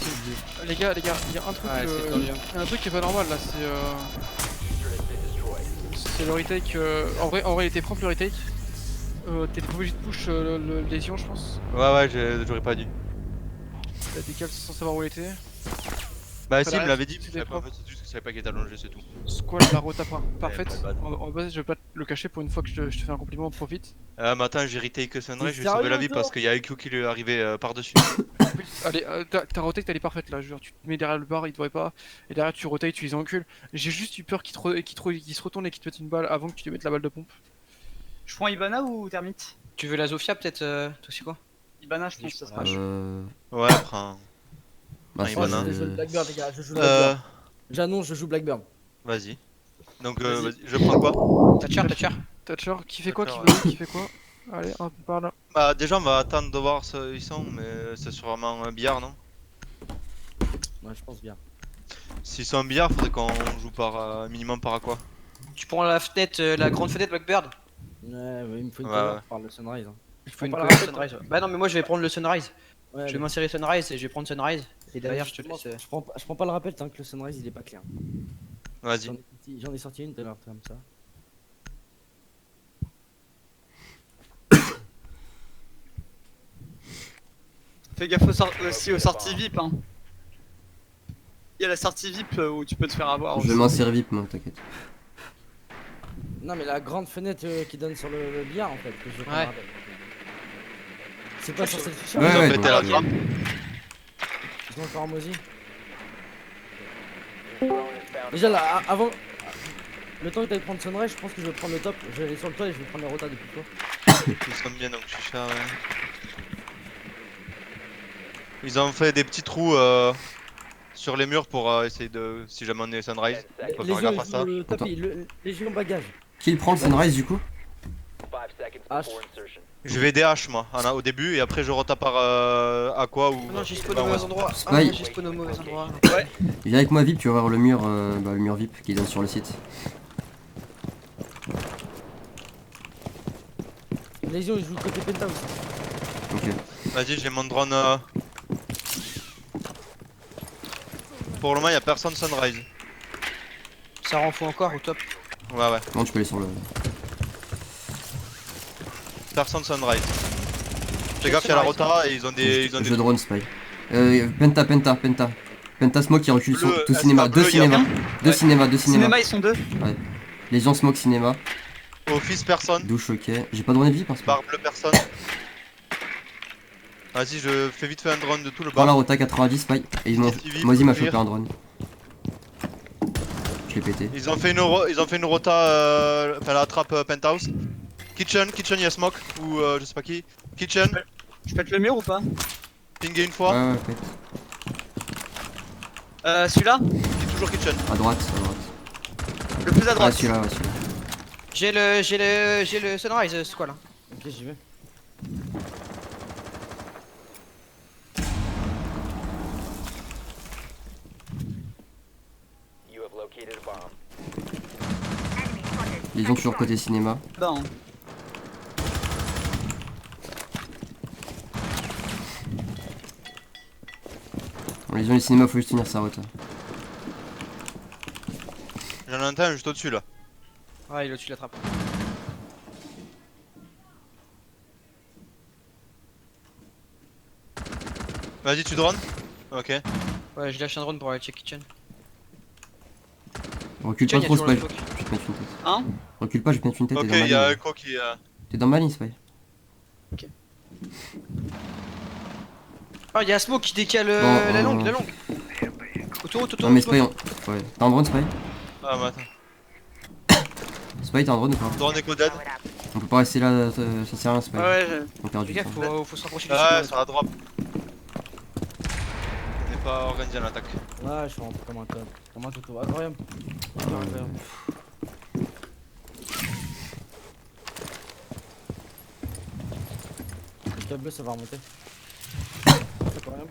Les gars, il y a un truc, Ouais, c'est tendu. un truc qui est pas normal là, User has been destroyed. c'est le retake. En vrai, il était propre le retake. T'es pas obligé de push le lésion, je pense. Ouais, j'aurais pas dû. T'as décalé sans savoir où il était. Bah, Ça si, il me reste, l'avait dit, mais c'était je savais pas, en propre. fait, c'est juste que je savais pas qu'il était allongé, c'est tout. Squad, la rota parfaite. Ouais, En base, je vais pas te le cacher pour une fois que je te fais un compliment, profite. Mais attends, j'ai retake Sunrise, je lui ai Sérieux, sauvé la vie toi parce qu'il y a IQ qui lui est arrivé par-dessus. Allez, ta rotate elle est parfaite là, je jure, tu te mets derrière le bar, il te voit pas, et derrière tu rotates, tu les encules. J'ai juste eu peur qu'il se retourne et qu'il te mette une balle avant que tu lui mettes la balle de pompe. Je prends Ibana ou Thermite? Tu veux la Zofia peut-être, toi c'est quoi? Ibana, je pense que ça sera. Ouais, prends. Bah, Ah, c'est- Ibana. Je joue le Blackbird, les gars. Je joue le Blackbird. Euh. J'annonce, je joue Blackbird. Vas-y. Donc, Vas-y. vas-y, je prends quoi? Thatcher. Thatcher, qui fait quoi, Thatcher, qui fait quoi? Allez, un peu par là. Bah, déjà, on va attendre de voir ce ils sont, mais c'est sûrement un billard, non? Ouais, je pense bien. S'ils sont un billard, faudrait qu'on joue par minimum par à quoi? Tu prends la fenêtre, la grande fenêtre Blackbird? Ouais, il me faut une Ouais, cover ouais. par le Sunrise. Hein. Il faut une Prends pas cover la Sunrise. Ouais. Bah non, mais moi je vais prendre le Sunrise. Ouais, Je vais m'insérer Sunrise et je vais prendre Sunrise. Et derrière je te justement, laisse. je prends pas le rappel tant que le Sunrise il est pas clair. Vas-y. J'en ai sorti une tout à l'heure, comme ça. Fais gaffe aussi aux sorties VIP. Hein. Il y a la sortie VIP où tu peux te faire avoir. Je vais aussi. m'insérer VIP moi, t'inquiète. Non, mais la grande fenêtre qui donne sur le billard en fait, que je vais prendre Ouais. le rappel. C'est pas sur cette fiche. Ouais, Ils ont ouais, pété donc, la trappe. Ils ont encore un moisi. Your drone has found Déjà là, avant. Le temps que t'ailles prendre Sunrise, je pense que je vais prendre le top. Je vais aller sur le toit et je vais prendre les rotas depuis toi. Ils sont bien donc chicha, ouais. Ils ont fait des petits trous sur les murs pour essayer de. Si jamais on est Sunrise, 10 on peut seconds. faire Les gaffe à gens ça. le tapis, les géants bagage. Qui le prend le Sunrise du coup? 5 seconds H. before insertion. Je vais DH moi au début et après je retape par Aqua ou. Ah non, j'ai spawn Bah, au ouais. mauvais endroit. Ah Spy. non, j'ai spawn au mauvais endroit. Viens avec moi VIP, tu vas voir le mur VIP qui donne sur le site. Les gens ils jouent côté penthouse. Ok. Vas-y, j'ai mon drone. Pour le moment, y'a personne Sunrise. Ça rend fou encore au top. Ouais. Bon, tu peux aller sur le. Personne Sunrise. Fais gaffe, y'a la rota et ils ont des. Je drone spy. Penta. Penta smoke qui recule Bleu, tout ah, cinéma. c'est pas Deux bleu, il y a cinéma. un. Deux Ouais. cinéma, deux cinéma. Cinéma, ils sont deux. Légion smoke cinéma. Office, personne. Douche, ok. J'ai pas de drone de vie parce que. Barre bleue, personne. Vas-y, je fais vite fait un drone de tout le Prends la bar. rota 90, paille. Et ils m'ont. Stevie, Moi, il m'a faut chopé fuir. un drone. Je l'ai pété. Ils ont fait une rota, enfin la trappe penthouse. Kitchen, il y a smoke ou je sais pas qui. Kitchen, Je pète le mur ou pas? pingé une Ouais, fois. ouais, pète. Celui-là? C'est toujours kitchen. À droite, à droite. Le plus à Ah, droite. celui-là, ouais, celui-là. J'ai le sunrise, c'est quoi là? Ok, j'y vais. You have located a bomb. Légion toujours côté cinéma. Non. Bon, Légion les cinémas, faut juste tenir sa rota. J'en entends un juste au-dessus là. Ouais, il est au-dessus de la trappe. Vas-y, tu drones. Ok. Ouais, je lâche un drone pour aller check kitchen. Recule Kitchen, pas il y a trop, toujours le Spy. smoke. Je vais te mettre une tête. Hein? Recule pas, je vais te mettre une tête. Ok, T'es dans ma il y a ligne. Echo qui. T'es dans ma ligne, Spy. Ah, il y a un smoke qui décale Bon, la longue, la longue. Autour, Non, mais Spy, smoke. ouais. T'as un drone, Spy? Ah, mais attends. Spy, t'as un drone ou pas? Drone Echo dead. On peut pas rester là, ça sert à rien, Spy. Ouais, On perd Fais du gaffe, temps. faut se rapprocher du Ouais, smoke. ça la drop. On n'est pas organisé à l'attaque. Ouais, je suis rentré comme un con. Comme un toto. Incroyable. Incroyable. Le club bleu, ça va remonter. Incroyable.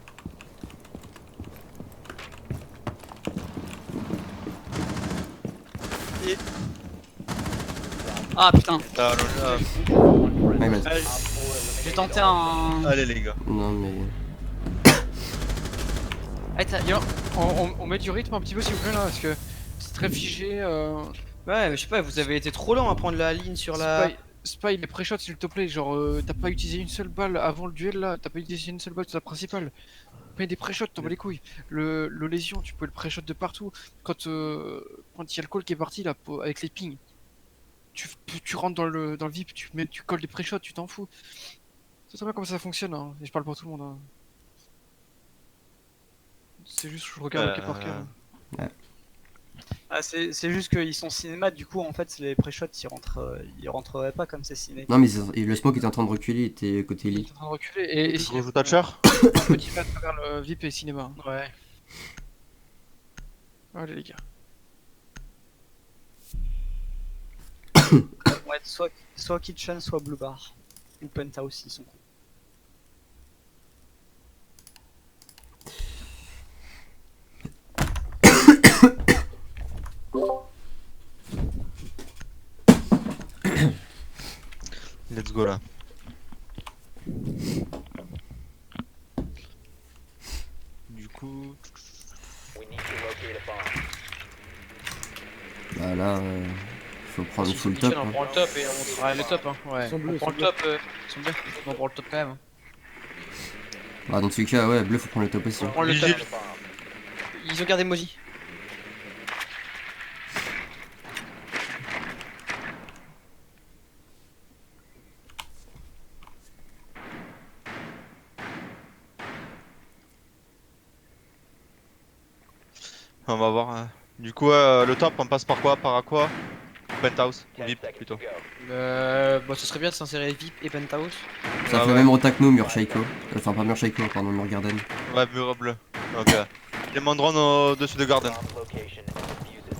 Ah putain. Ah, Ouais, vas-y. J'ai tenté un. allez les gars. Non, mais. Yo, on met du rythme un petit peu s'il vous plaît là, parce que c'est très figé. Ouais, mais je sais pas, vous avez été trop lent à prendre la ligne sur la. Spy, les pré-shots s'il te plaît, genre t'as pas utilisé une seule balle avant le duel là, t'as pas utilisé une seule balle sur la principale. Mais des pré-shots, t'en bats les couilles. Le lésion, tu peux le pré-shot de partout. Quand il y a le call qui est parti là, avec les pings, tu rentres dans le VIP, tu colles des pré-shots, tu t'en fous. C'est très bien comment ça fonctionne, hein. Et je parle pour tout le monde. Hein. C'est juste, je regarde ok par cœur. Ah, c'est juste qu'ils sont cinéma, du coup en fait c'est les pré-shots ils rentreraient pas comme c'est ciné. Non, mais le smoke était en train de reculer, il était côté Il lit. est en train de reculer et Je joue Thatcher. petit peu à travers le VIP et cinéma. Ouais. Allez les gars. Ouais, soit kitchen, soit blue bar. Ou penthouse, ils sont cool. Let's go là. Du coup. We need to locate a bomb. Bah là, faut prendre Si full c'est top. kitchen, on hein. prend le top et on travaille le top. Hein. Ouais. Ils sont bleus, On ils prend sont le bleus. top. Ils sont bleus. On prend le top quand même. Bah, dans tous les cas, ouais, bleu, faut prendre le top aussi. On prend le top. Vigile. Ils ont gardé Mozi. On va voir. Du coup, le top, on passe par quoi? Par quoi? Penthouse, 10 VIP seconds plutôt. to go. Bah, ce serait bien de s'insérer VIP et Penthouse. Ça Ouais, fait ouais. la même rota que nous, Mur Shaiko. Enfin, pas Mur Shaiko, pardon, Mur Garden. Ouais, bureau bleu. Ok. J'ai mon drone au-dessus de Garden. Bomb location and defuse it.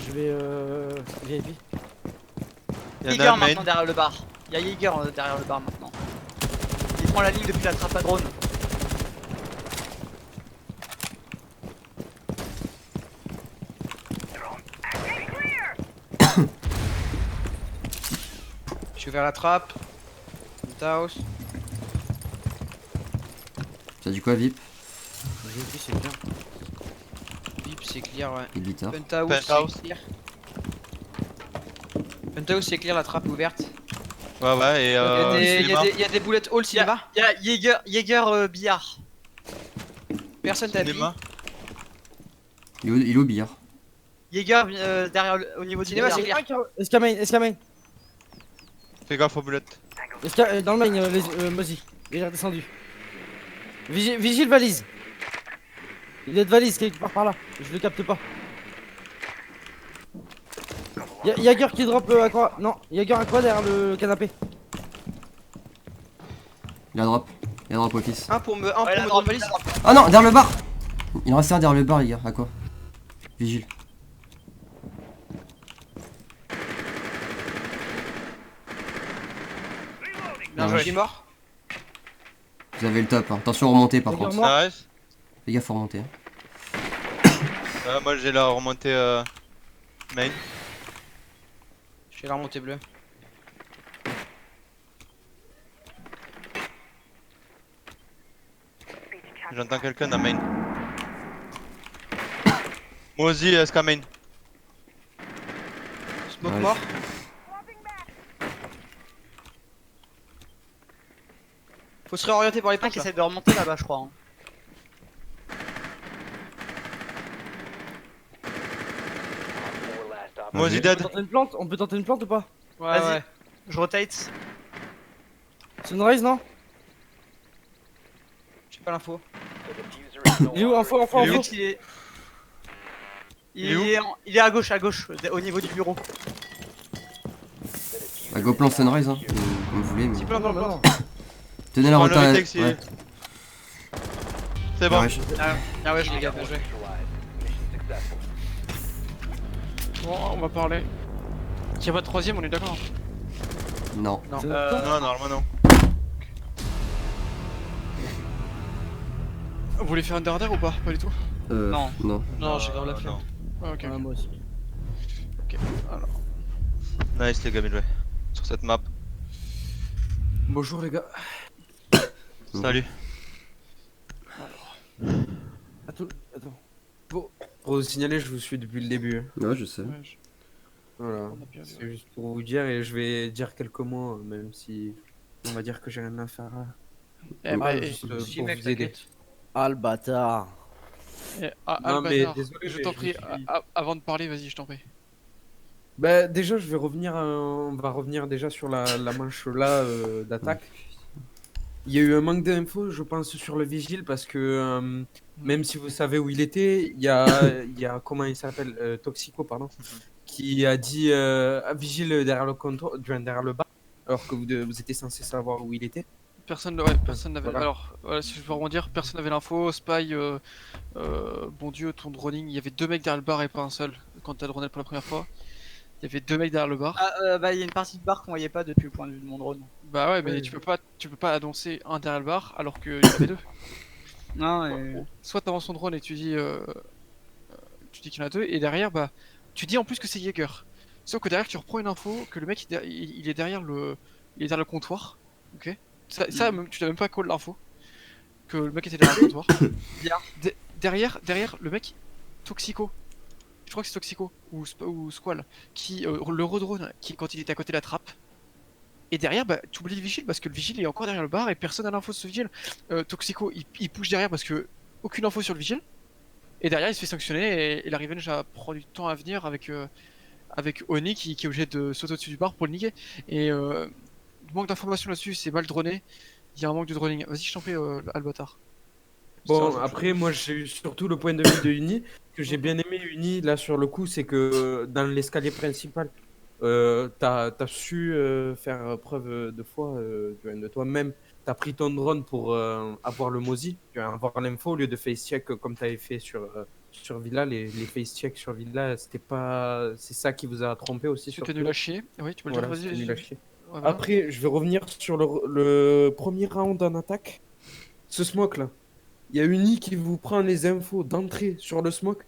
Je vais VIP. Il y en a Jaeger un main. maintenant derrière le bar. Il y a Jaeger derrière le bar maintenant. Il prend la ligne depuis la trappe à drone. Je vais vers la trappe. Penthouse. Ça dit quoi, VIP? VIP, c'est bien. VIP, c'est clear, ouais. Et Bitter. Penthouse, Penthouse. c'est clear. Penthouse, c'est clear, la trappe est ouverte. Ouais, ouais, et Il y a des- il y a cinéma. des- il y a des bullet hall cinéma. Il y a Jäger billard. Personne t'a appelé. Cinéma. Il est au billard. Jäger derrière au niveau du Cinéma, billard. c'est clair. Escamain, escamain. Fais gaffe aux boulettes. Dans le main, Mozi. Il est redescendu. Vigile valise. Il est de valise quelque part par là. Je le capte pas. Yager qui drop à quoi? Non, Yager à quoi derrière le canapé? Il a drop. Il a drop office. Un pour me Ouais, la donner drop, valise. la drop. Ah non, derrière le bar. Il en reste un derrière le bar, les gars. À quoi? Vigile. Bien Ouais. joué. Il est mort. Vous avez le top. Hein. Attention, remonter par Yager contre. mort. Ça reste. Les gars, faut remonter. Hein. Moi j'ai la remontée main. J'ai la remontée bleue. J'entends quelqu'un dans main. Moi aussi, SK main. Smoke Ouais. mort. Faut se réorienter par les Un punks qui là. essaie de remonter là-bas, je crois. Hein. Four last op. Moi aussi Ok. dead. On peut tenter une plante ou pas? Ouais, Vas-y. ouais. Je rotate. Sunrise, non? J'ai pas l'info. The diffuser is no Il est où? longer Info, info, Il est où info. Il est à gauche, au niveau du bureau. Bah, go plan sunrise, hein. Comme vous voulez, mais. Non, non, non. Tenez la Prends le rota. retake si- Ouais. C'est bon. Ouais, Ah ouais, je l'ai Bien gagné. joué. Mission successful. Bon, on va parler. Qu'il y a pas de troisième, on est d'accord. Non. C'est- Non, normalement non. Vous voulez faire un derrière ou pas? Pas du tout. Non. Non. Non, j'ai grave la flemme. non. Ah, ok. Ouais, moi aussi. Nice les gars, bien joué. Sur cette map. Bonjour les gars. Salut. Attends. Pour vous signaler, je vous suis depuis le début. Ouais, je sais. Ouais, Voilà. on a bien vu. C'est juste pour vous dire et je vais dire quelques mots, même si on va dire que j'ai rien à faire. Eh bah, Juste Si, pour mec, vous aider. t'inquiète. Ah le bâtard. Non, mais Albazar, désolé, je mais t'en je prie, suis- avant de parler, vas-y, je t'en prie. Bah déjà, je vais revenir. On va revenir déjà sur la manche là d'attaque. Il y a eu un manque d'infos, je pense, sur le vigile parce que même si vous savez où il était, il y a comment il s'appelle, Toxico, pardon, qui a dit vigile derrière le comptoir, derrière le bar, alors que vous étiez censé savoir où il était. Personne n'avait. Voilà. Alors, voilà, si je peux rebondir, personne n'avait l'info. Spy, bon Dieu, ton droning. Il y avait deux mecs derrière le bar et pas un seul. Quand t'as droné pour la première fois, il y avait deux mecs derrière le bar. Ah, bah, il y a une partie de bar qu'on voyait pas depuis le point de vue de mon drone. Bah ouais, mais Ouais. tu peux pas annoncer un derrière le bar alors qu'il y en avait deux. Non, et... Soit t'avances ton drone et tu dis qu'il y en a deux, et derrière, bah, tu dis en plus que c'est Jäger. Sauf que derrière, tu reprends une info que le mec il est derrière le comptoir. Ok. Ça même, tu n'as même pas call l'info. Que le mec était derrière le comptoir. Derrière, le mec, Toxico. Je crois que c'est Toxico ou Squall qui le redrone qui quand il était à côté de la trappe. Et derrière, bah, tu oublies le vigile parce que le vigile est encore derrière le bar et personne n'a l'info de ce vigile. Toxico, il push derrière parce que aucune info sur le vigile. Et derrière, il se fait sanctionner et la revenge prend du temps à venir avec Oni qui est obligé de sauter au-dessus du bar pour le niquer. Et manque d'informations là-dessus, c'est mal droné. Il y a un manque de droning. Vas-y, je t'en prie, Albatar. Bon, Ça, après, moi, j'ai eu surtout le point de vue de Uni. Que j'ai bien aimé Uni, là, sur le coup, c'est que dans l'escalier principal, t'as su faire preuve de foi de toi-même. T'as pris ton drone pour avoir le Mozi, avoir l'info au lieu de face-check comme t'avais fait sur Villa. Les face-check sur Villa, c'était pas. C'est ça qui vous a trompé aussi. C'était surtout. nul à chier. Oui, tu peux le Voilà, dire, vas-y. c'était nul à vas-y. chier. Ouais, voilà. Après, je vais revenir sur le premier round en attaque. Ce smoke là. Il y a Uni qui vous prend les infos d'entrée sur le smoke.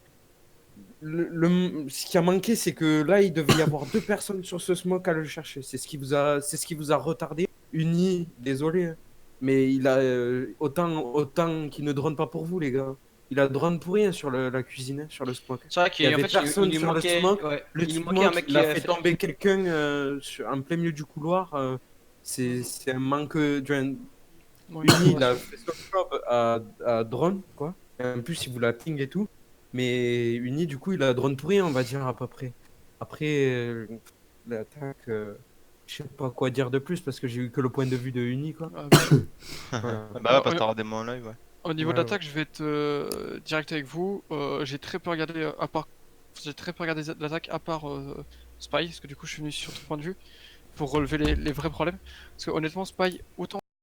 Ce qui a manqué, c'est que là, il devait y avoir deux personnes sur ce smoke à le chercher. C'est ce qui vous a retardé. Uni, désolé, hein. Mais il a autant qu'il ne drone pas pour vous, les gars. Il a drone pour rien sur la cuisine, hein, sur le smoke. C'est vrai Il y qu'il avait en fait, personne il lui sur le manquait, smoke. ouais, Le il lui smoke, manquait un mec il qui a a fait tomber quelqu'un en plein milieu du couloir. c'est un manque. Uni, Bon, il a fait son job à drone, quoi. Et en plus, il voulait la ping et tout. Mais Uni, du coup, il a drone pour rien, on va dire, à peu près. Après, l'attaque, je sais pas quoi dire de plus parce que j'ai eu que le point de vue de Uni, quoi. Ah, Voilà. Bah ouais, parce que t'auras des mots en live, ouais. au niveau Ouais, de l'attaque, je vais être direct avec vous. J'ai très peu regardé l'attaque à part Spy, parce que du coup je suis venu sur ton point de vue pour relever les vrais problèmes. Parce que honnêtement, Spy, autant